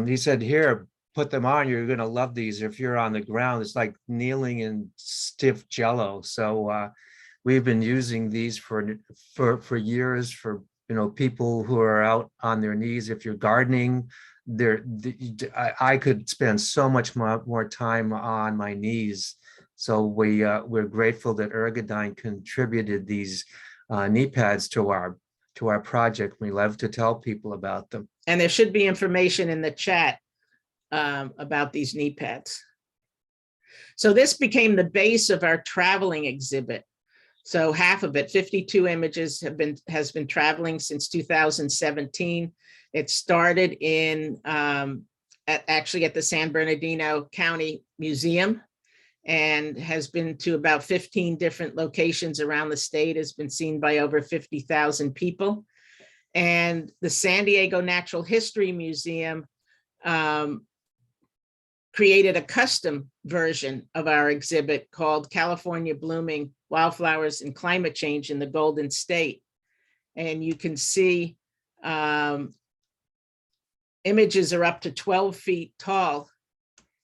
he said, "Here, put them on. You're going to love these. If you're on the ground, it's like kneeling in stiff jello." So we've been using these for years for, people who are out on their knees. If you're gardening, I could spend so much more time on my knees. So we're grateful that Ergodyne contributed these knee pads to our project. We love to tell people about them. And there should be information in the chat about these knee pads. So this became the base of our traveling exhibit. So half of it, 52 images, has been traveling since 2017. It started in actually at the San Bernardino County Museum and has been to about 15 different locations around the state, has been seen by over 50,000 people. And the San Diego Natural History Museum created a custom version of our exhibit called California Blooming Wildflowers and Climate Change in the Golden State. And you can see images are up to 12 feet tall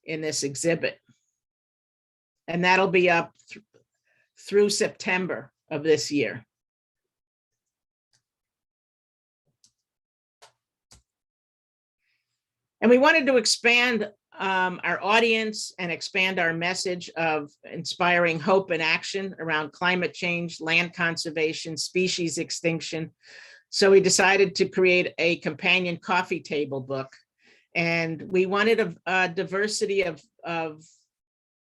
in this exhibit. And that'll be up through September of this year. And we wanted to expand our audience and expand our message of inspiring hope and action around climate change, land conservation, species extinction. So we decided to create a companion coffee table book. And we wanted a diversity of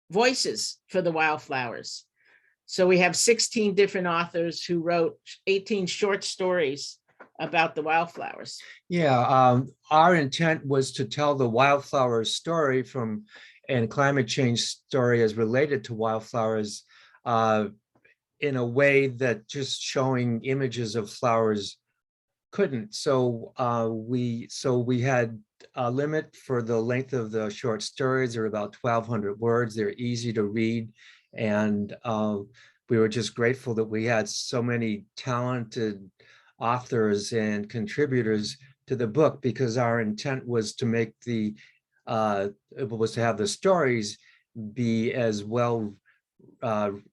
voices for the wildflowers. So we have 16 different authors who wrote 18 short stories about the wildflowers. Yeah, our intent was to tell the wildflower story and climate change story as related to wildflowers in a way that just showing images of flowers couldn't. So we had a limit for the length of the short stories. They're about 1,200 words. They're easy to read, and we were just grateful that we had so many talented authors and contributors to the book, because our intent was to make have the stories be as well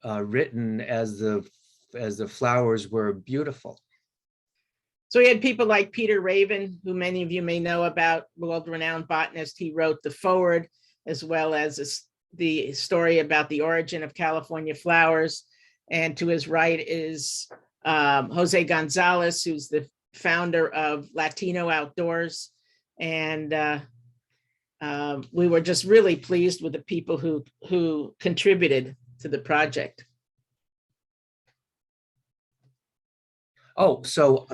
written as the flowers were beautiful. So we had people like Peter Raven, who many of you may know about, world-renowned botanist. He wrote the foreword, as well as the story about the origin of California flowers. And to his right is Jose Gonzalez, who's the founder of Latino Outdoors. And we were just really pleased with the people who contributed to the project. Oh, so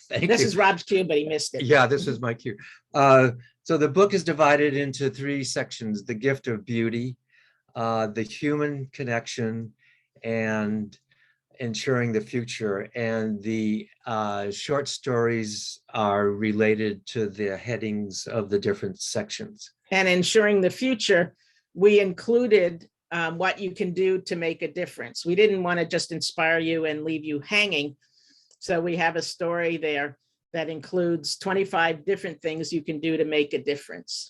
this is Rob's cue, but he missed it. Yeah, this is my cue. So the book is divided into 3 sections: the gift of beauty, the human connection, and ensuring the future. And the short stories are related to the headings of the different sections. And ensuring the future, we included what you can do to make a difference. We didn't want to just inspire you and leave you hanging. So we have a story there that includes 25 different things you can do to make a difference.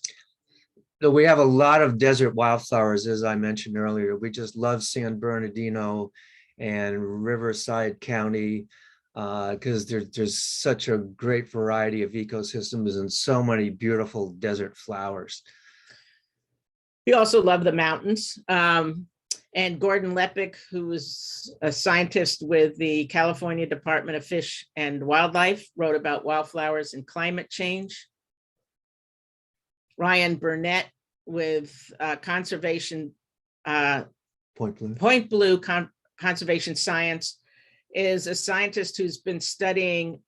We have a lot of desert wildflowers, as I mentioned earlier. We just love San Bernardino and Riverside County because there's such a great variety of ecosystems and so many beautiful desert flowers. We also love the mountains. And Gordon Lepick, who is a scientist with the California Department of Fish and Wildlife, wrote about wildflowers and climate change. Ryan Burnett with conservation, Point Blue Conservation Science, is a scientist who's been studying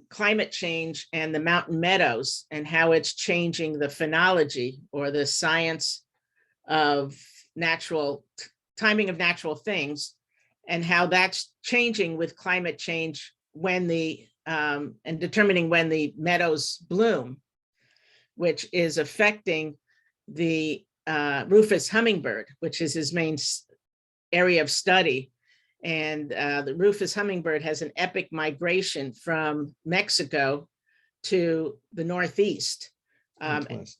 climate change and the mountain meadows and how it's changing the phenology or the science of timing of natural things, and how that's changing with climate change when and determining when the meadows bloom, which is affecting the rufous hummingbird, which is his main area of study. And the rufous hummingbird has an epic migration from Mexico to the northeast,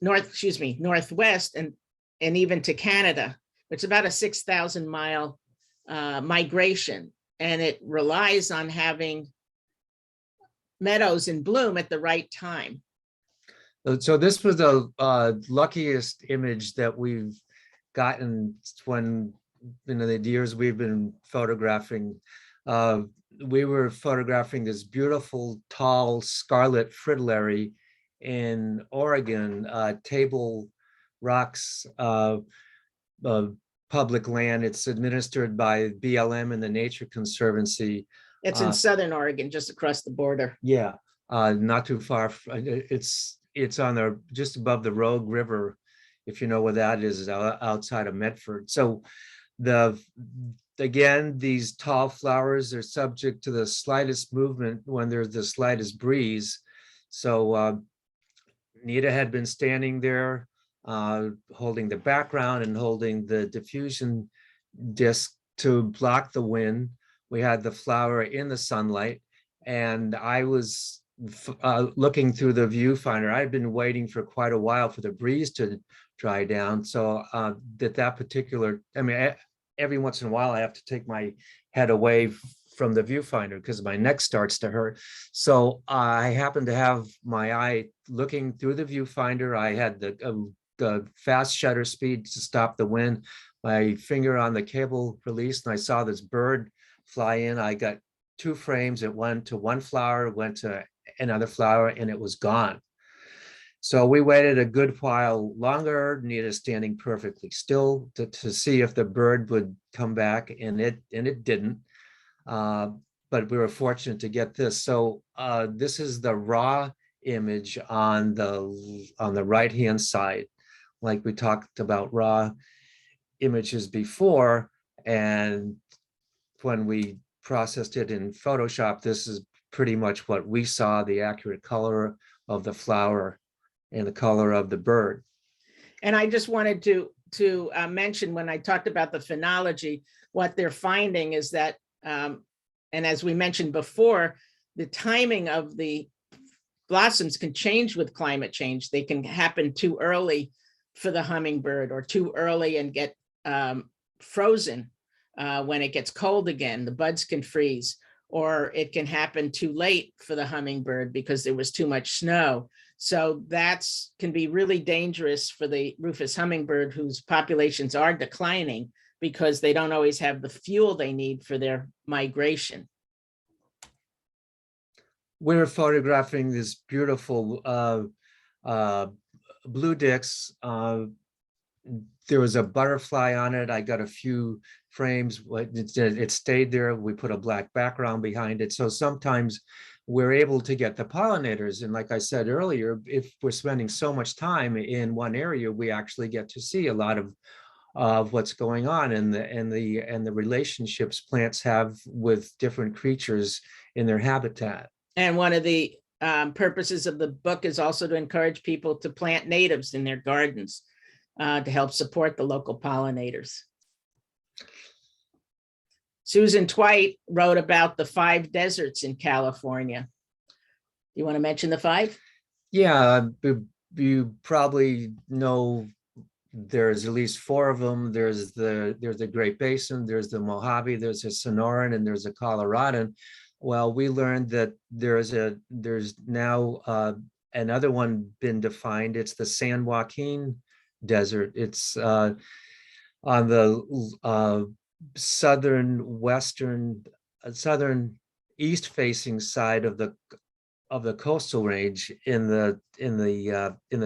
northwest, and even to Canada. It's about a 6,000 mile migration, and it relies on having meadows in bloom at the right time. So this was the luckiest image that we've gotten when, the years we've been photographing. We were photographing this beautiful, tall Scarlet Fritillary in Oregon, Table Rocks public land. It's administered by BLM and the Nature Conservancy. It's in Southern Oregon, just across the border. Yeah, not too far. It's on just above the Rogue River, if you know where that is, outside of Medford. So again, these tall flowers are subject to the slightest movement when there's the slightest breeze. So Nita had been standing there holding the background and holding the diffusion disc to block the wind. We had the flower in the sunlight, and I was looking through the viewfinder. I'd been waiting for quite a while for the breeze to dry down. So that particular, every once in a while I have to take my head away from the viewfinder because my neck starts to hurt. So I happened to have my eye looking through the viewfinder. I had the fast shutter speed to stop the wind, my finger on the cable release, and I saw this bird fly in. I got 2 frames. It went to one flower, went to another flower, and it was gone. So we waited a good while longer, Nita standing perfectly still to see if the bird would come back, and it didn't. But we were fortunate to get this. So this is the raw image on the right-hand side. Like we talked about raw images before, and when we processed it in Photoshop, this is pretty much what we saw, the accurate color of the flower and the color of the bird. And I just wanted to mention, when I talked about the phenology, what they're finding is that, and as we mentioned before, the timing of the blossoms can change with climate change. They can happen too early for the hummingbird, or too early and get frozen when it gets cold again. The buds can freeze, or it can happen too late for the hummingbird because there was too much snow. So that's can be really dangerous for the rufous hummingbird, whose populations are declining because they don't always have the fuel they need for their migration. We're photographing this beautiful blue dix. There was a butterfly on it. I got a few frames. It stayed there. We put a black background behind it. So sometimes we're able to get the pollinators. And like I said earlier, if we're spending so much time in one area, we actually get to see a lot of what's going on and the relationships plants have with different creatures in their habitat. And one of the purposes of the book is also to encourage people to plant natives in their gardens to help support the local pollinators. Susan Twite wrote about the 5 deserts in California. You want to mention the 5? Yeah, you probably know there's at least 4 of them. There's the Great Basin, there's the Mojave, there's a Sonoran, and there's a Coloradan. Well, we learned that there's now another one been defined. It's the San Joaquin Desert. It's on the southern east facing side of the coastal range in the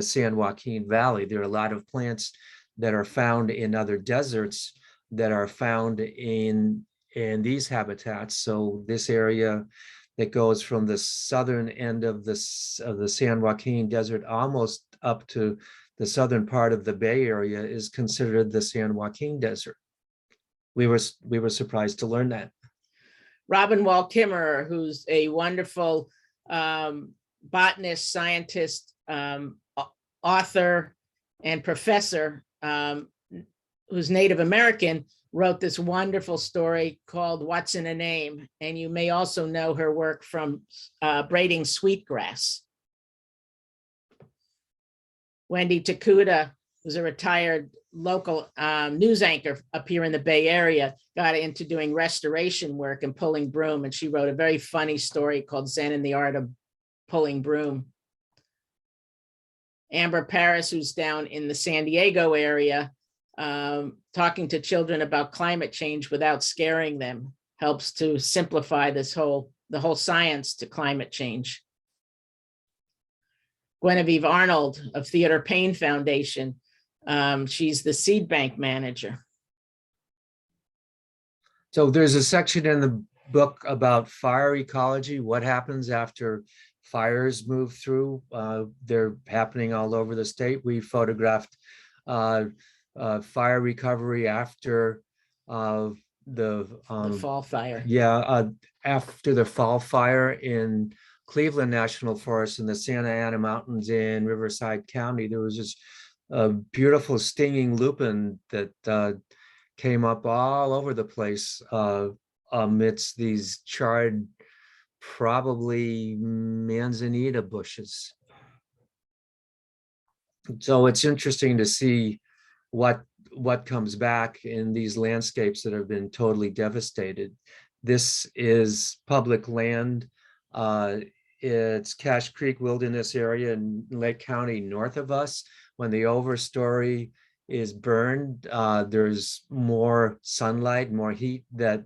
San Joaquin Valley. There are a lot of plants that are found in other deserts that are found in these habitats. So this area that goes from the southern end of the San Joaquin Desert almost up to the southern part of the Bay Area is considered the San Joaquin Desert. We were surprised to learn that. Robin Wall Kimmerer, who's a wonderful botanist, scientist, author, and professor, who's Native American, wrote this wonderful story called What's in a Name? And you may also know her work from braiding sweetgrass. Wendy Takuda, who's a retired local news anchor up here in the Bay Area, got into doing restoration work and pulling broom. And she wrote a very funny story called Zen and the Art of Pulling Broom. Amber Paris, who's down in the San Diego area, talking to children about climate change without scaring them, helps to simplify the whole science to climate change. Genevieve Arnold of Theodore Payne Foundation, she's the seed bank manager. So there's a section in the book about fire ecology, what happens after fires move through. They're happening all over the state. We photographed fire recovery after the fall fire. Yeah, after the fall fire in Cleveland National Forest in the Santa Ana Mountains in Riverside County. There was just a beautiful stinging lupin that came up all over the place amidst these charred, probably manzanita bushes. So it's interesting to see what comes back in these landscapes that have been totally devastated. This is public land. It's Cache Creek Wilderness area in Lake County north of us. When the overstory is burned, there's more sunlight, more heat that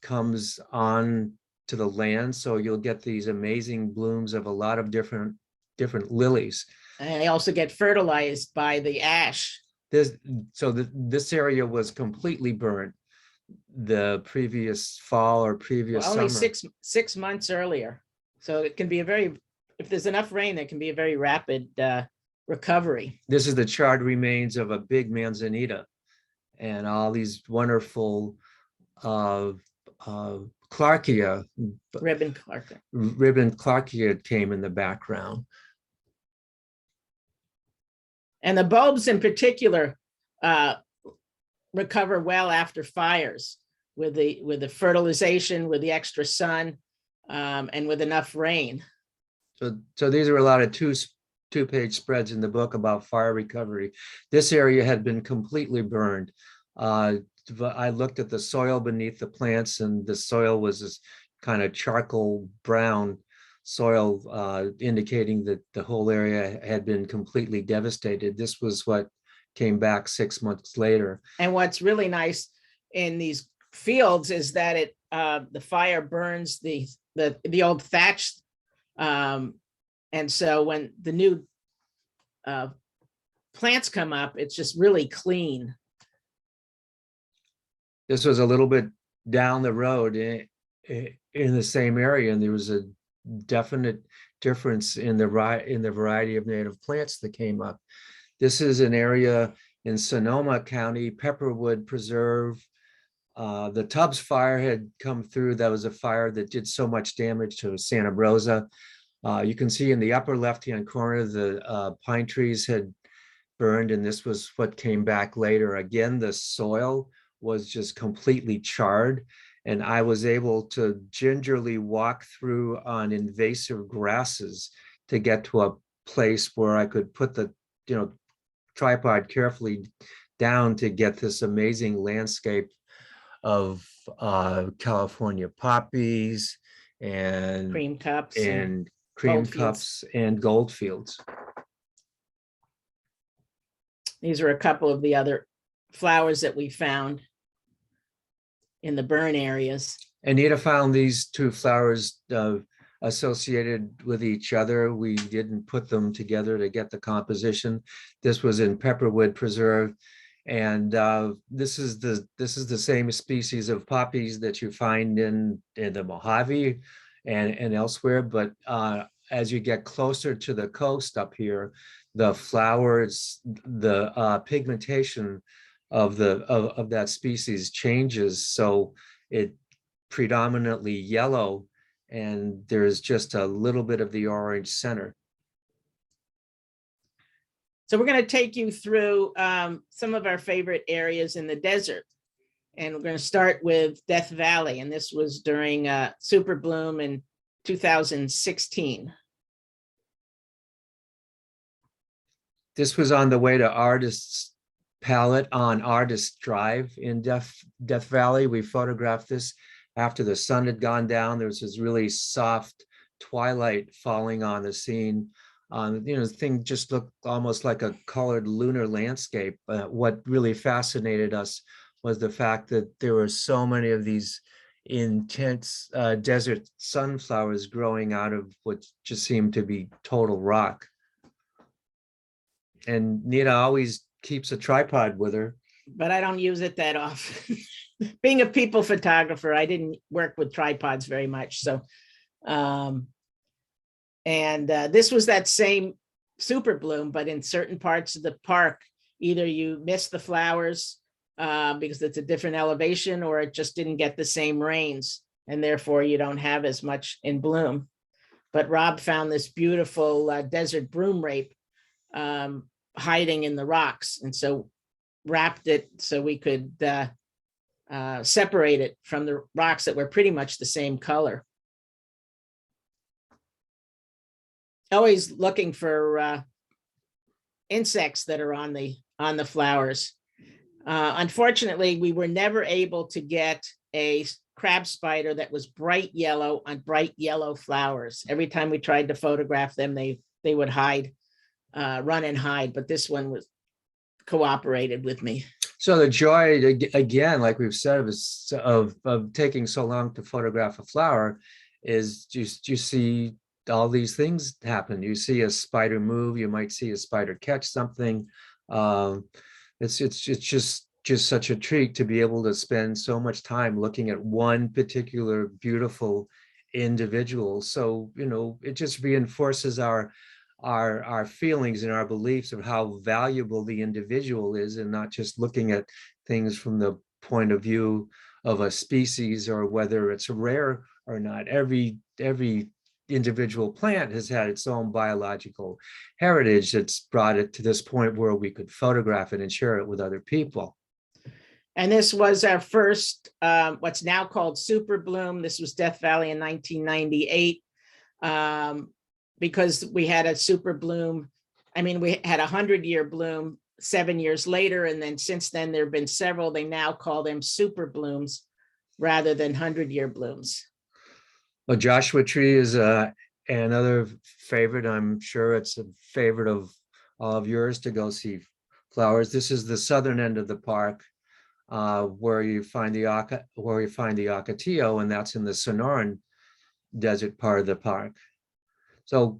comes on to the land. So you'll get these amazing blooms of a lot of different lilies. And they also get fertilized by the ash. This area was completely burned the previous fall or previous only summer. 6 months earlier. So it can be if there's enough rain, it can be a very rapid recovery. This is the charred remains of a big manzanita, and all these wonderful Clarkia, Ribbon Clarkia came in the background. And the bulbs in particular recover well after fires with the fertilization, with the extra sun, and with enough rain. So these are a lot of two-page spreads in the book about fire recovery. This area had been completely burned. I looked at the soil beneath the plants, and the soil was this kind of charcoal brown soil, indicating that the whole area had been completely devastated. This was what came back 6 months later. And what's really nice in these fields is that the fire burns the old thatch, and so when the new plants come up, it's just really clean. This was a little bit down the road in the same area, and there was a definite difference in the variety of native plants that came up. This is an area in Sonoma County, Pepperwood Preserve. The Tubbs fire had come through. That was a fire that did so much damage to Santa Rosa. You can see in the upper left-hand corner, the pine trees had burned, and this was what came back later. Again, the soil was just completely charred, and I was able to gingerly walk through on invasive grasses to get to a place where I could put tripod carefully down to get this amazing landscape of California poppies and Cream cups and cream gold fields. cups and gold fields. These are a couple of the other flowers that we found in the burn areas. Anita found these two flowers associated with each other. We didn't put them together to get the composition. This was in Pepperwood Preserve, and this is the same species of poppies that you find in the Mojave and elsewhere. But as you get closer to the coast up here, the flowers, the pigmentation of that species changes, so it predominantly yellow, and there's just a little bit of the orange center. So we're going to take you through some of our favorite areas in the desert. And we're going to start with Death Valley. And this was during Super Bloom in 2016. This was on the way to Artist's Palette on Artist Drive in Death Valley. We photographed this after the sun had gone down. There was this really soft twilight falling on the scene. The thing just looked almost like a colored lunar landscape. What really fascinated us was the fact that there were so many of these intense desert sunflowers growing out of what just seemed to be total rock. And Nita always keeps a tripod with her. But I don't use it that often. Being a people photographer, I didn't work with tripods very much. So, this was that same Super Bloom, but in certain parts of the park, either you miss the flowers because it's a different elevation, or it just didn't get the same rains, and therefore you don't have as much in bloom. But Rob found this beautiful desert broom rape hiding in the rocks, and so wrapped it so we could separate it from the rocks that were pretty much the same color. Always looking for insects that are on the flowers. Unfortunately, we were never able to get a crab spider that was bright yellow on bright yellow flowers. Every time we tried to photograph them, they would hide, run and hide. But this one was cooperated with me. So the joy, again, like we've said, of taking so long to photograph a flower is just you see all these things happen. You see a spider move, you might see a spider catch something. It's just such a treat to be able to spend so much time looking at one particular beautiful individual. So, it just reinforces our feelings and our beliefs of how valuable the individual is, and not just looking at things from the point of view of a species or whether it's rare or not. Every individual plant has had its own biological heritage that's brought it to this point where we could photograph it and share it with other people. And this was our first, what's now called Super Bloom. This was Death Valley in 1998. Because we had a Super Bloom. I mean, we had 100-year bloom 7 years later. And then since then, there have been several. They now call them Super Blooms rather than 100-year blooms. Well, Joshua Tree is another favorite. I'm sure it's a favorite of all of yours to go see flowers. This is the southern end of the park where you find the Ocotillo, and that's in the Sonoran Desert part of the park. So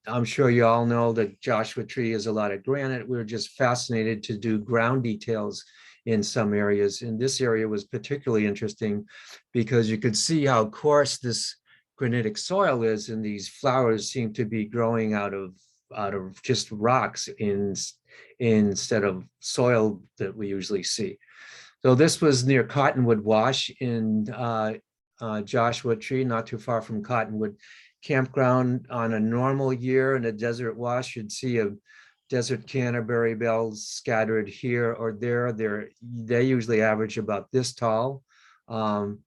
I'm sure you all know that Joshua Tree is a lot of granite. We're just fascinated to do ground details in some areas. And this area was particularly interesting because you could see how coarse this granitic soil is, and these flowers seem to be growing out of just rocks instead of soil that we usually see. So this was near Cottonwood Wash in Joshua Tree, not too far from Cottonwood Campground. On a normal year in a desert wash, you'd see a desert canterbury bells scattered here or there. They usually average about this tall. In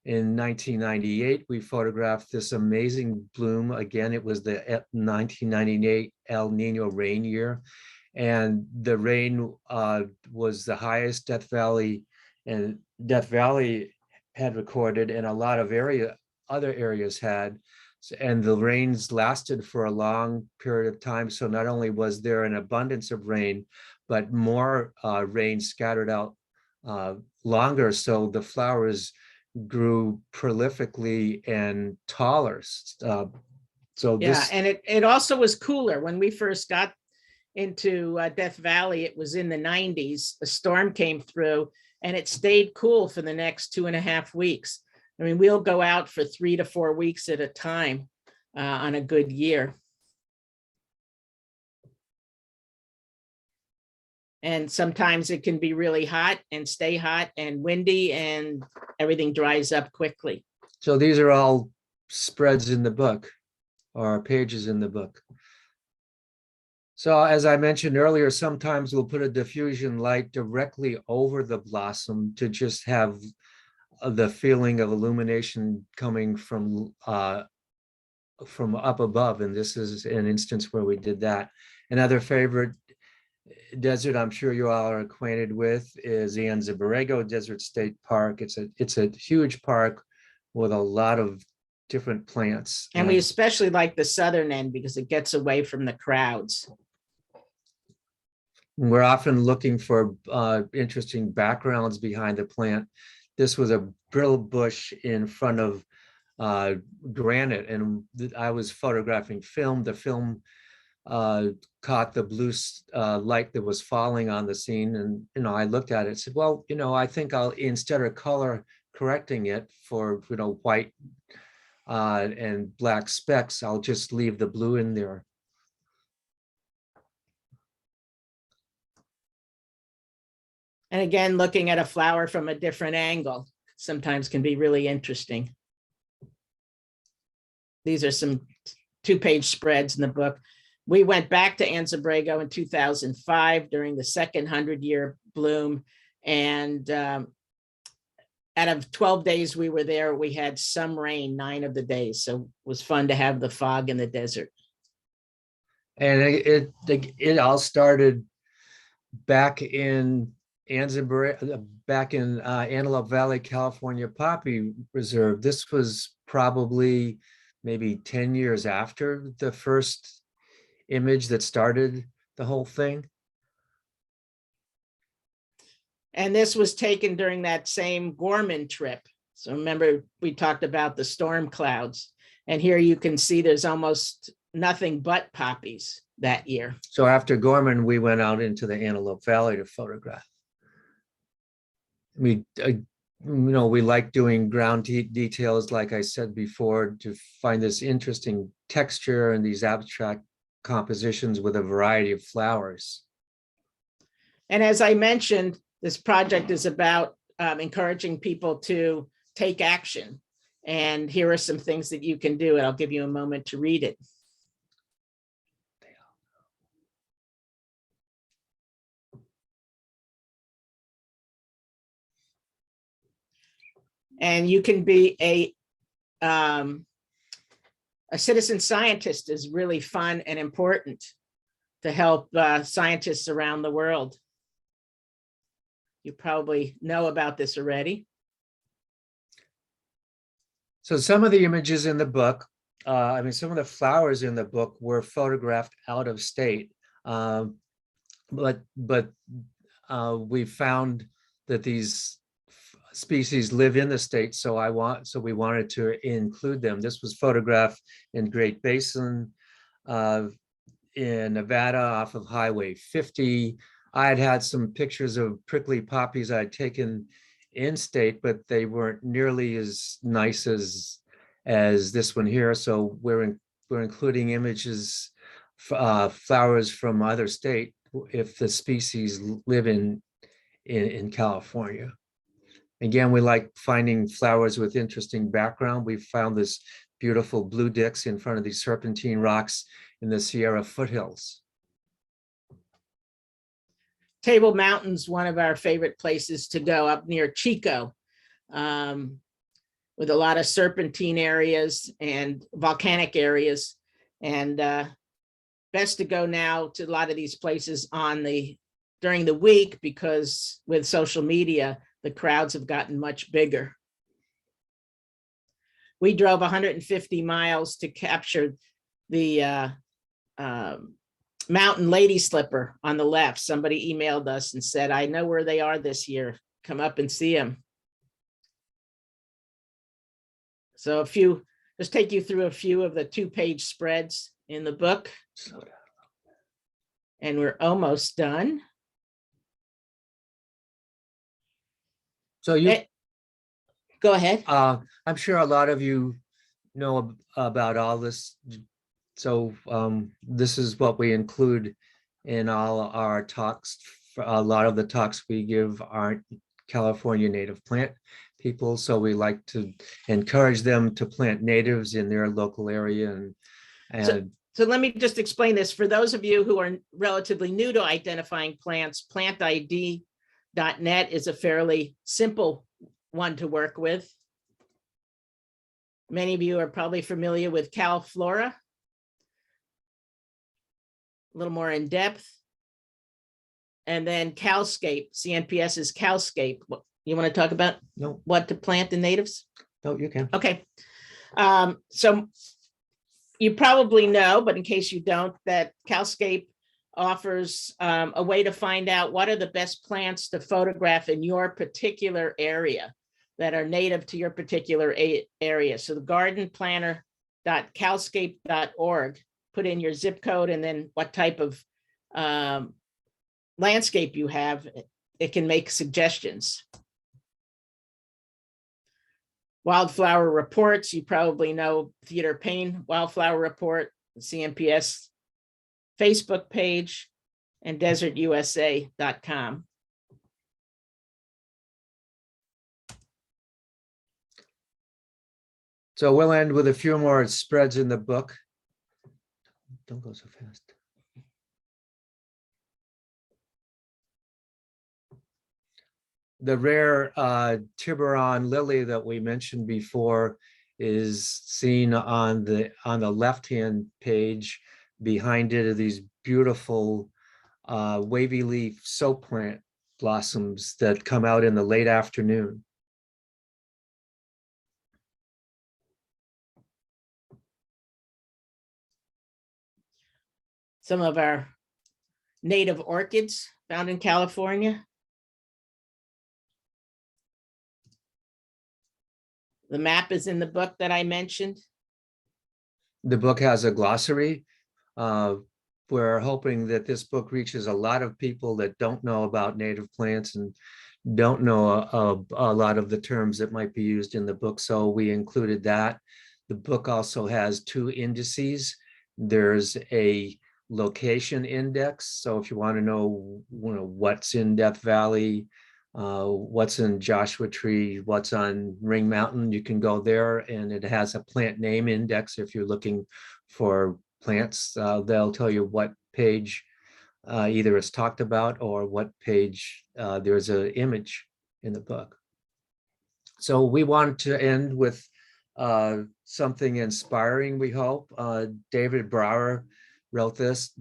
1998, we photographed this amazing bloom. Again, it was the 1998 El Nino rain year. And the rain was the highest Death Valley had recorded, and a lot of other areas had. And the rains lasted for a long period of time. So not only was there an abundance of rain, but more rain scattered out longer. So the flowers grew prolifically and taller. So Yeah, this, and it also was cooler. When we first got into Death Valley, it was in the 90s. A storm came through and it stayed cool for the next 2.5 weeks. I mean, we'll go out for 3 to 4 weeks at a time on a good year. And sometimes it can be really hot and stay hot and windy, and everything dries up quickly. so these are all spreads in the book, or pages in the book. So as I mentioned earlier, sometimes we'll put a diffusion light directly over the blossom to just have the feeling of illumination coming from up above. And this is an instance where we did that. Another favorite desert I'm sure you all are acquainted with is the Anza Borrego Desert State Park. It's a huge park with a lot of different plants. And we especially like the southern end because it gets away from the crowds. We're often looking for interesting backgrounds behind the plant. This was a brittle bush in front of granite, and I was photographing film. The film caught the blue light that was falling on the scene, and I looked at it and said, well, I think I'll, instead of color correcting it for white and black specks, I'll just leave the blue in there. And again, looking at a flower from a different angle sometimes can be really interesting. These are some 2-page spreads in the book. We went back to Anza Borrego in 2005 during the second 100-year bloom. And out of 12 days we were there, we had some rain 9 of the days. So it was fun to have the fog in the desert. And it all started back in back in Antelope Valley, California Poppy Reserve. This was probably maybe 10 years after the first image that started the whole thing. And this was taken during that same Gorman trip. So remember, we talked about the storm clouds. And here you can see there's almost nothing but poppies that year. So after Gorman, we went out into the Antelope Valley to photograph. We like doing ground details, like I said before, to find this interesting texture and these abstract compositions with a variety of flowers. And as I mentioned, this project is about encouraging people to take action. And here are some things that you can do, and I'll give you a moment to read it. And you can be a citizen scientist is really fun and important to help scientists around the world. You probably know about this already. So some of the images in the book, some of the flowers in the book were photographed out of state, but we found that these species live in the state, so we wanted to include them. This was photographed in Great Basin, in Nevada off of Highway 50. I had some pictures of prickly poppies I'd taken in state, but they weren't nearly as nice as this one here. So we're including images, flowers from other state if the species live in California. Again, we like finding flowers with interesting background. We found this beautiful blue dix in front of these serpentine rocks in the Sierra foothills. Table Mountain's one of our favorite places to go, up near Chico, with a lot of serpentine areas and volcanic areas. And best to go now to a lot of these places during the week, because with social media, the crowds have gotten much bigger. We drove 150 miles to capture the mountain lady slipper on the left. Somebody emailed us and said, I know where they are this year. Come up and see them. So just take you through a few of the 2-page spreads in the book. And we're almost done. So you, Go ahead. I'm sure a lot of you know about all this. So this is what we include in all our talks. A lot of the talks we give aren't California native plant people, so we like to encourage them to plant natives in their local area. So let me just explain this. For those of you who are relatively new to identifying plants, plantid.net is a fairly simple one to work with. Many of you are probably familiar with CalFlora, a little more in depth. And then CalScape, CNPS is CalScape. You want to talk about what to plant in natives? No, you can. Okay. So you probably know, but in case you don't, that CalScape offers a way to find out what are the best plants to photograph in your particular area that are native to your particular area. So the gardenplanner.calscape.org, put in your zip code and then what type of landscape you have, it can make suggestions. Wildflower reports, you probably know Theodore Payne Wildflower Report, the CNPS Facebook page, and desertusa.com. So we'll end with a few more spreads in the book. Don't go so fast. The rare Tiburon lily that we mentioned before is seen on the left-hand page. Behind it are these beautiful wavy leaf soap plant blossoms that come out in the late afternoon. Some of our native orchids found in California. The map is in the book that I mentioned. The book has a glossary. We're hoping that this book reaches a lot of people that don't know about native plants and don't know a lot of the terms that might be used in the book. So we included that. The book also has 2 indices. There's a location index. So if you want to know, what's in Death Valley, what's in Joshua Tree, what's on Ring Mountain, you can go there, and it has a plant name index. If you're looking for plants, they'll tell you what page either it's talked about or what page there's an image in the book. So we want to end with something inspiring, we hope. David Brower wrote this: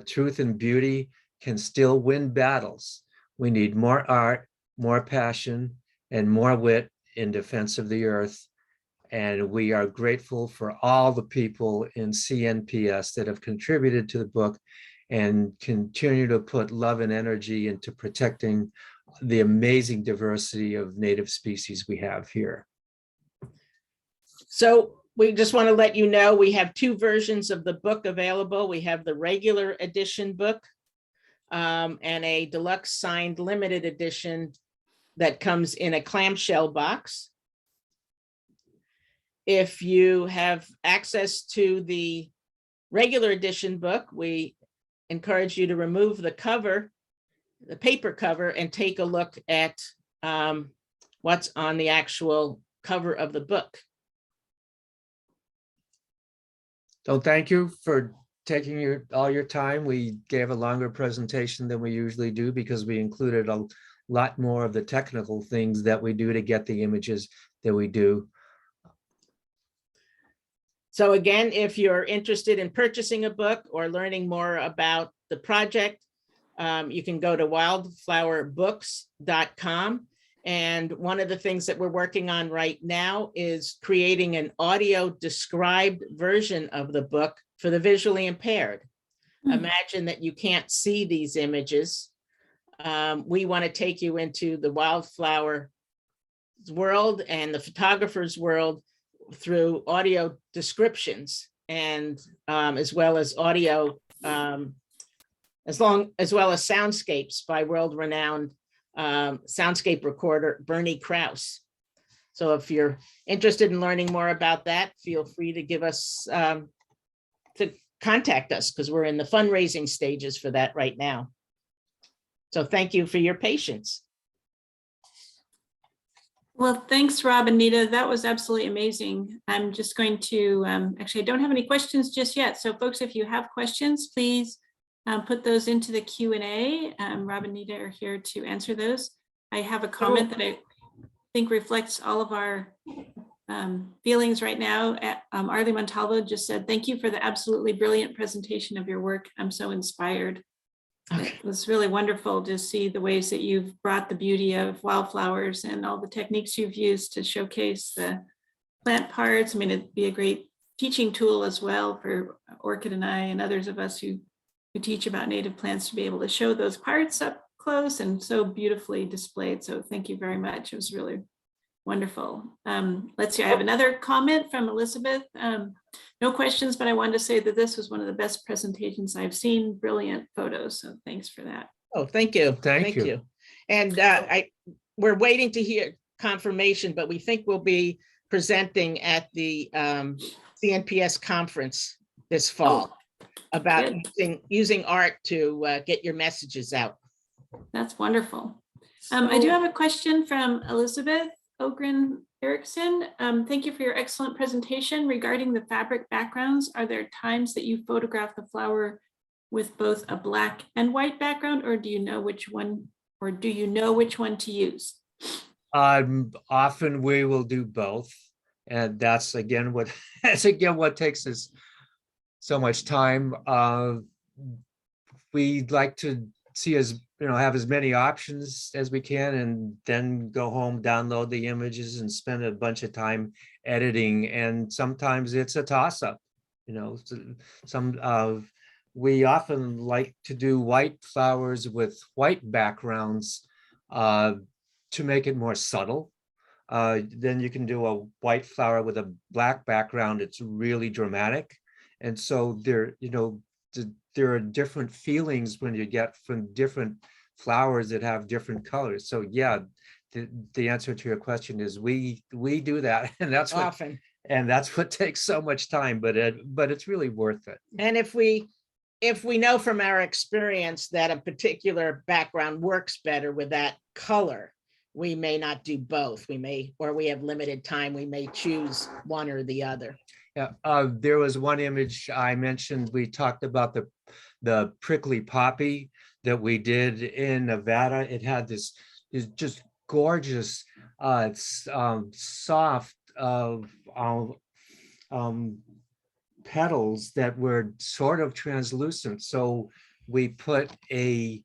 truth and beauty can still win battles. We need more art, more passion, and more wit in defense of the earth. And we are grateful for all the people in CNPS that have contributed to the book and continue to put love and energy into protecting the amazing diversity of native species we have here. So we just want to let you know we have 2 versions of the book available. We have the regular edition book and a deluxe signed limited edition that comes in a clamshell box. If you have access to the regular edition book, we encourage you to remove the cover, the paper cover, and take a look at what's on the actual cover of the book. So thank you for taking all your time. We gave a longer presentation than we usually do because we included a lot more of the technical things that we do to get the images that we do. So again, if you're interested in purchasing a book or learning more about the project, you can go to wildflowerbooks.com. And one of the things that we're working on right now is creating an audio described version of the book for the visually impaired. Imagine that you can't see these images. We want to take you into the wildflower world and the photographer's world through audio descriptions, and as well as audio, as well as soundscapes by world-renowned soundscape recorder Bernie Krause. So if you're interested in learning more about that, feel free to give us to contact us, because we're in the fundraising stages for that right now. So thank you for your patience. Well, thanks, Rob and Nita. That was absolutely amazing. I'm just going to, actually, I don't have any questions just yet. So folks, if you have questions, please put those into the Q&A. Rob and Nita are here to answer those. I have a comment that I think reflects all of our feelings right now. Arlie Montalvo just said, thank you for the absolutely brilliant presentation of your work. I'm so inspired. Okay. It was really wonderful to see the ways that you've brought the beauty of wildflowers and all the techniques you've used to showcase the plant parts. I mean, it'd be a great teaching tool as well for Orchid and I and others of us who teach about native plants to be able to show those parts up close and so beautifully displayed. So thank you very much. It was really wonderful. Let's see, I have another comment from Elizabeth. No questions, but I wanted to say that this was one of the best presentations I've seen. Brilliant photos. So thanks for that. Oh, thank you. Thank you. And we're waiting to hear confirmation, but we think we'll be presenting at the CNPS conference this fall about using art to get your messages out. That's wonderful. I do have a question from Elizabeth Ogren Erickson. Thank you for your excellent presentation regarding the fabric backgrounds. Are there times that you photograph the flower with both a black and white background, or do you know which one, to use? Often we will do both, and that's again what takes us so much time. We'd like to see have as many options as we can, and then go home, download the images, and spend a bunch of time editing. And sometimes it's a toss-up. We often like to do white flowers with white backgrounds to make it more subtle. Then you can do a white flower with a black background. It's really dramatic. And so there are different feelings when you get from different flowers that have different colors. So yeah, the answer to your question is we do that, and that's Often. And that's what takes so much time, but it's really worth it. And if we know from our experience that a particular background works better with that color, we may not do both. Or we have limited time, we may choose one or the other. Yeah, there was one image I mentioned. We talked about the prickly poppy that we did in Nevada. It had this just gorgeous, soft petals that were sort of translucent. So we put a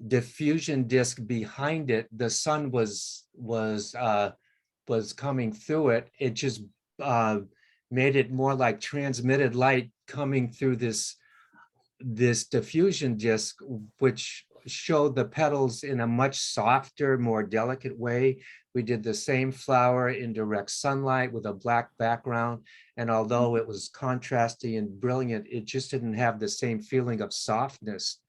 diffusion disc behind it. The sun was coming through it. It just made it more like transmitted light coming through this diffusion disc, which showed the petals in a much softer, more delicate way. We did the same flower in direct sunlight with a black background. And although it was contrasty and brilliant, it just didn't have the same feeling of softness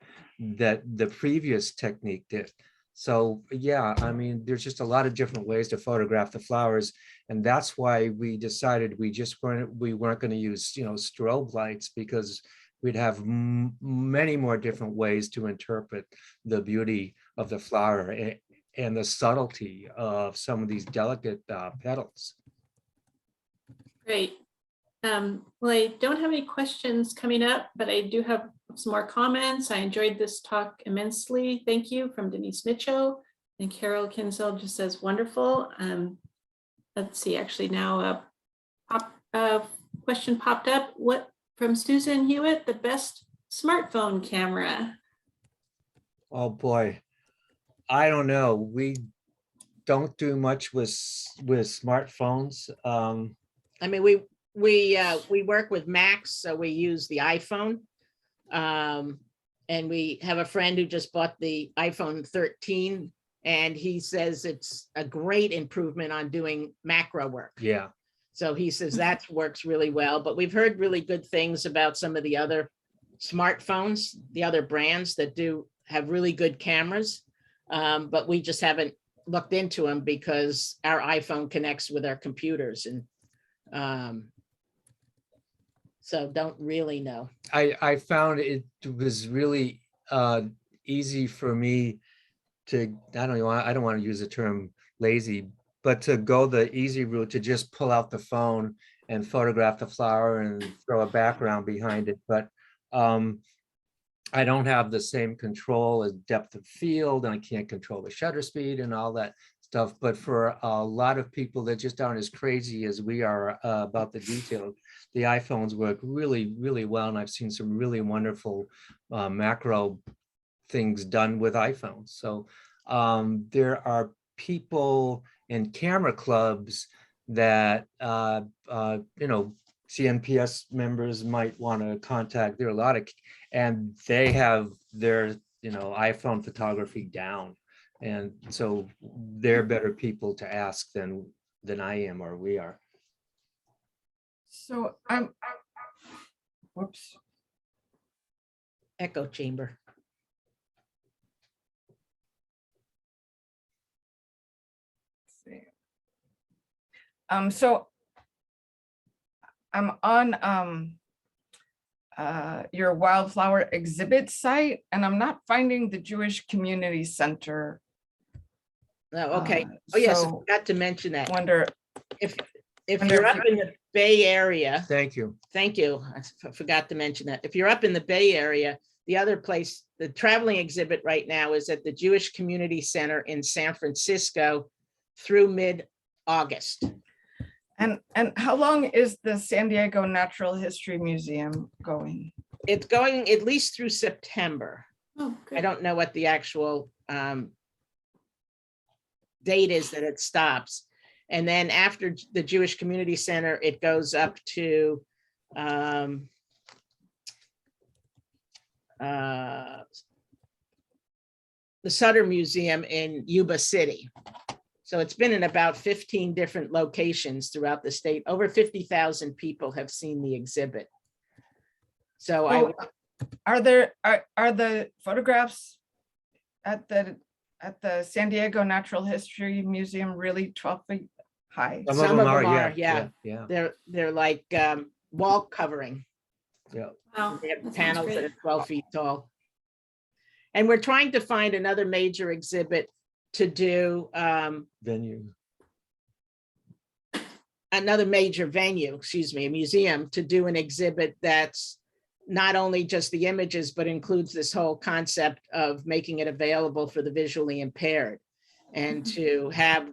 that the previous technique did. So yeah, I mean, there's just a lot of different ways to photograph the flowers. And that's why we decided we weren't going to use, strobe lights, because we'd have many more different ways to interpret the beauty of the flower and the subtlety of some of these delicate petals. Great. Well, I don't have any questions coming up, but I do have some more comments. I enjoyed this talk immensely. Thank you, from Denise Mitchell. And Carol Kinsell just says wonderful. Let's see, actually now question popped up. What from Susan Hewitt, the best smartphone camera? Oh, boy. I don't know. We don't do much with smartphones. I mean, we work with Macs, so we use the iPhone. And we have a friend who just bought the iPhone 13, and he says it's a great improvement on doing macro work. Yeah. So he says that works really well, but we've heard really good things about some of the other smartphones, the other brands that do have really good cameras. But we just haven't looked into them because our iPhone connects with our computers, and so don't really know. I found it was really easy for me to, I don't want to use the term lazy, but to go the easy route, to just pull out the phone and photograph the flower and throw a background behind it. But I don't have the same control as depth of field, and I can't control the shutter speed and all that stuff. But for a lot of people that just aren't as crazy as we are about the details, the iPhones work really, really well. And I've seen some really wonderful macro things done with iPhones. So there are people in camera clubs that, CNPS members might want to contact. There are a lot of, and they have their, iPhone photography down. And so they're better people to ask than I am, or we are. So whoops. Echo chamber. Let's see. So I'm on your wildflower exhibit site, and I'm not finding the Jewish Community Center. Oh, okay. Oh, yes, I so forgot to mention that. Wonder If wonder you're if up in the Bay Area, Thank you. thank you. I forgot to mention that. If you're up in the Bay Area, the other place, the traveling exhibit right now is at the Jewish Community Center in San Francisco through mid-August. And how long is the San Diego Natural History Museum going? It's going at least through September. Oh, I good. don't know what the actual date is that it stops. And then after the Jewish Community Center, it goes up to the Sutter Museum in Yuba City. So it's been in about 15 different locations throughout the state. Over 50,000 people have seen the exhibit. So Are the photographs at the San Diego Natural History Museum really 12 feet high? Some of them are, yeah. they're like wall covering. Yeah. Wow, They have that sounds panels that great. are 12 feet tall. And we're trying to find another major exhibit to do, Venue. another major venue, excuse me, a museum, to do an exhibit that's not only just the images, but includes this whole concept of making it available for the visually impaired, and to have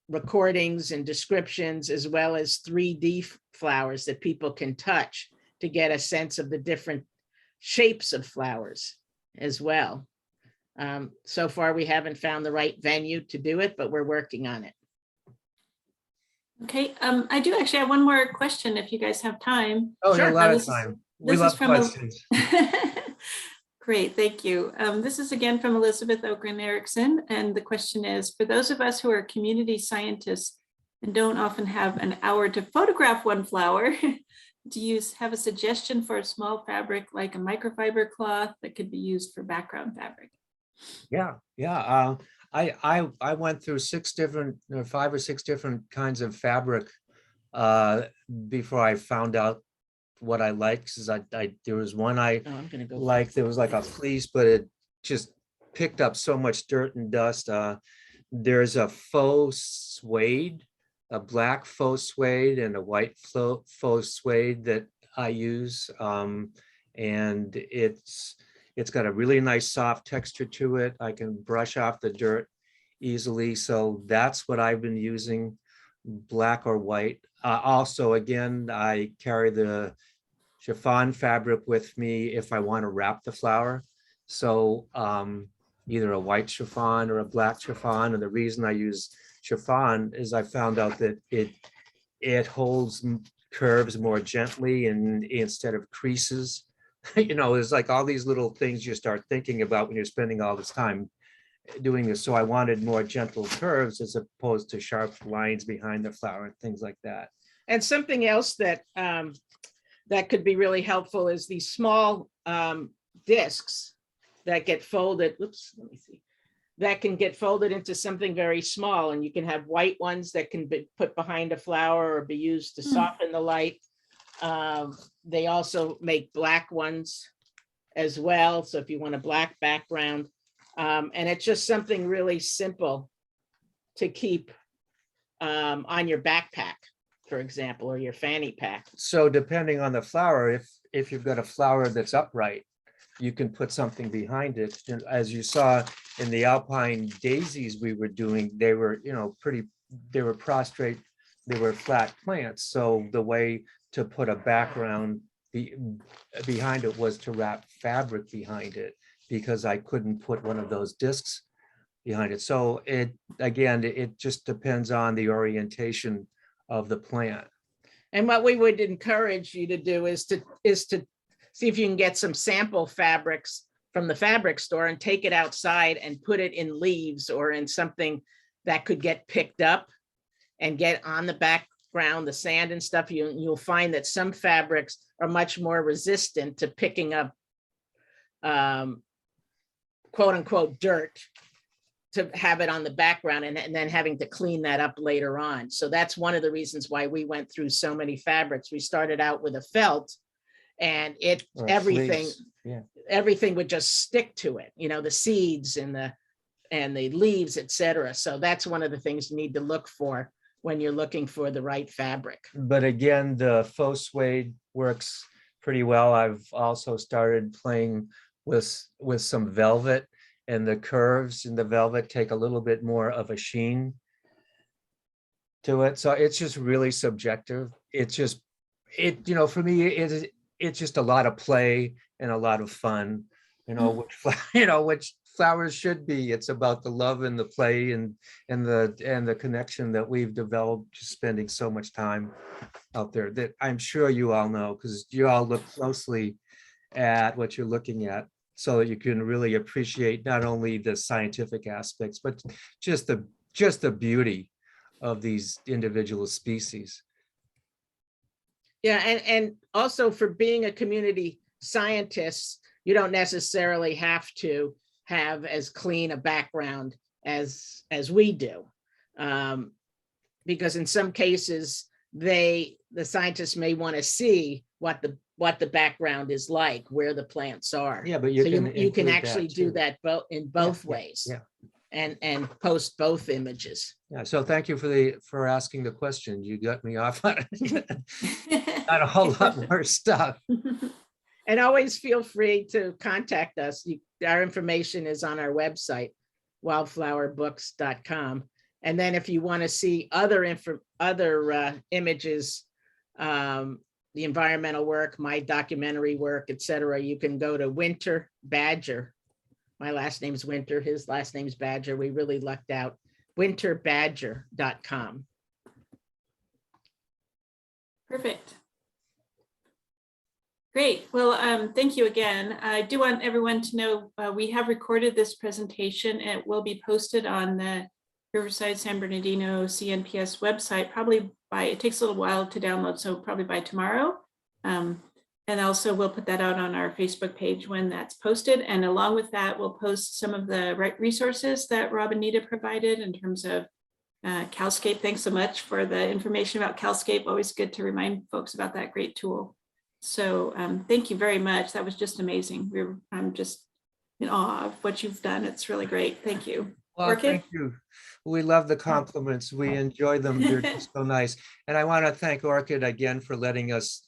recordings and descriptions, as well as 3D flowers that people can touch to get a sense of the different shapes of flowers as well. So far, we haven't found the right venue to do it, but we're working on it. Okay, I do actually have one more question if you guys have time. Oh, Sure. a lot of This is- time. We this is love from a- questions. Great, thank you. This is again from Elizabeth Okren Erickson, and the question is, for those of us who are community scientists and don't often have an hour to photograph one flower, do you have a suggestion for a small fabric like a microfiber cloth that could be used for background fabric? Yeah. I went through 5 or 6 different kinds of fabric before I found out what I liked, because there was one I Oh, I'm gonna go. liked. There was like a fleece, but it just picked up so much dirt and dust. There's a faux suede, a black faux suede and a white faux suede that I use, and it's got a really nice soft texture to it. I can brush off the dirt easily, so that's what I've been using. black or white. Also, again, I carry the chiffon fabric with me if I want to wrap the flower. So either a white chiffon or a black chiffon. And the reason I use chiffon is I found out that it holds curves more gently and instead of creases. You know, there's like all these little things you start thinking about when you're spending all this time doing this. So I wanted more gentle curves as opposed to sharp lines behind the flower and things like that. And something else that that could be really helpful is these small discs that get folded. Oops, let me see. That can get folded into something very small, and you can have white ones that can be put behind a flower or be used to soften the light. They also make black ones as well. So if you want a black background, and it's just something really simple to keep on your backpack, for example, or your fanny pack. So depending on the flower, if you've got a flower that's upright, you can put something behind it. And as you saw in the Alpine daisies we were doing, they were, you know, they were prostrate, they were flat plants. So the way to put a background behind it was to wrap fabric behind it, because I couldn't put one of those discs behind it. So it just depends on the orientation of the plant. And what we would encourage you to do is to see if you can get some sample fabrics from the fabric store and take it outside and put it in leaves or in something that could get picked up and get on the background, the sand and stuff. You'll find that some fabrics are much more resistant to picking up quote unquote dirt, to have it on the background and then having to clean that up later on. So that's one of the reasons why we went through so many fabrics. We started out with a felt, and everything would just stick to it, you know, the seeds and the leaves, etc. So that's one of the things you need to look for when you're looking for the right fabric. But again, the faux suede works pretty well. I've also started playing with some velvet, and the curves in the velvet take a little bit more of a sheen to it. So it's just really subjective. It's just, you know, for me, it's just a lot of play and a lot of fun, you know, which flowers should be. It's about the love and the play and the connection that we've developed just spending so much time out there, that I'm sure you all know, because you all look closely at what you're looking at, so that you can really appreciate not only the scientific aspects, but just the beauty of these individual species. Yeah, and also for being a community scientist, you don't necessarily have to have as clean a background as we do, because in some cases the scientists may want to see what the background is like, where the plants are. Yeah, but you can actually do that in both ways. Yeah. And post both images. Yeah, so thank you for asking the question. You got me off on not a whole lot more stuff. And always feel free to contact us. Our information is on our website, wildflowerbooks.com. And then if you want to see other images, the environmental work, my documentary work, etc., you can go to Winter Badger. My last name's Winter, his last name's Badger. We really lucked out. winterbadger.com. Perfect. Great. Well, thank you again. I do want everyone to know we have recorded this presentation. It will be posted on the Riverside San Bernardino CNPS website, probably it takes a little while to download, so probably by tomorrow. And also we'll put that out on our Facebook page when that's posted. And along with that, we'll post some of the resources that Rob and Nita provided in terms of CalScape. Thanks so much for the information about CalScape. Always good to remind folks about that great tool. So thank you very much. That was just amazing. I'm just in awe of what you've done. It's really great. Thank you. Well, thank you. We love the compliments. We enjoy them. They're just so nice. And I want to thank Orchid again for letting us,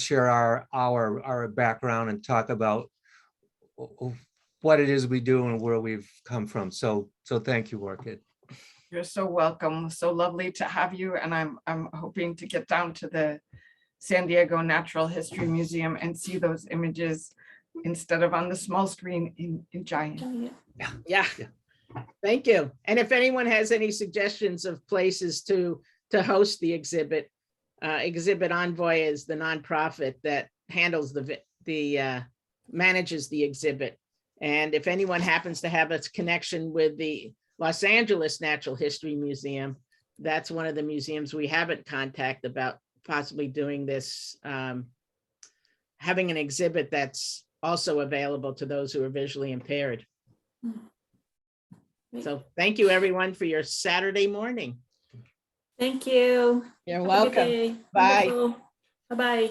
share our background and talk about what it is we do and where we've come from. So thank you, Orchid. You're so welcome. So lovely to have you. And I'm hoping to get down to the San Diego Natural History Museum and see those images instead of on the small screen in giant. Yeah. Thank you. And if anyone has any suggestions of places to host the exhibit, Exhibit Envoy is the nonprofit that handles manages the exhibit. And if anyone happens to have a connection with the Los Angeles Natural History Museum, that's one of the museums we haven't contacted about possibly doing this, having an exhibit that's also available to those who are visually impaired. So thank you everyone for your Saturday morning. Thank you. You're Have a good welcome. day. Bye. Wonderful. Bye-bye.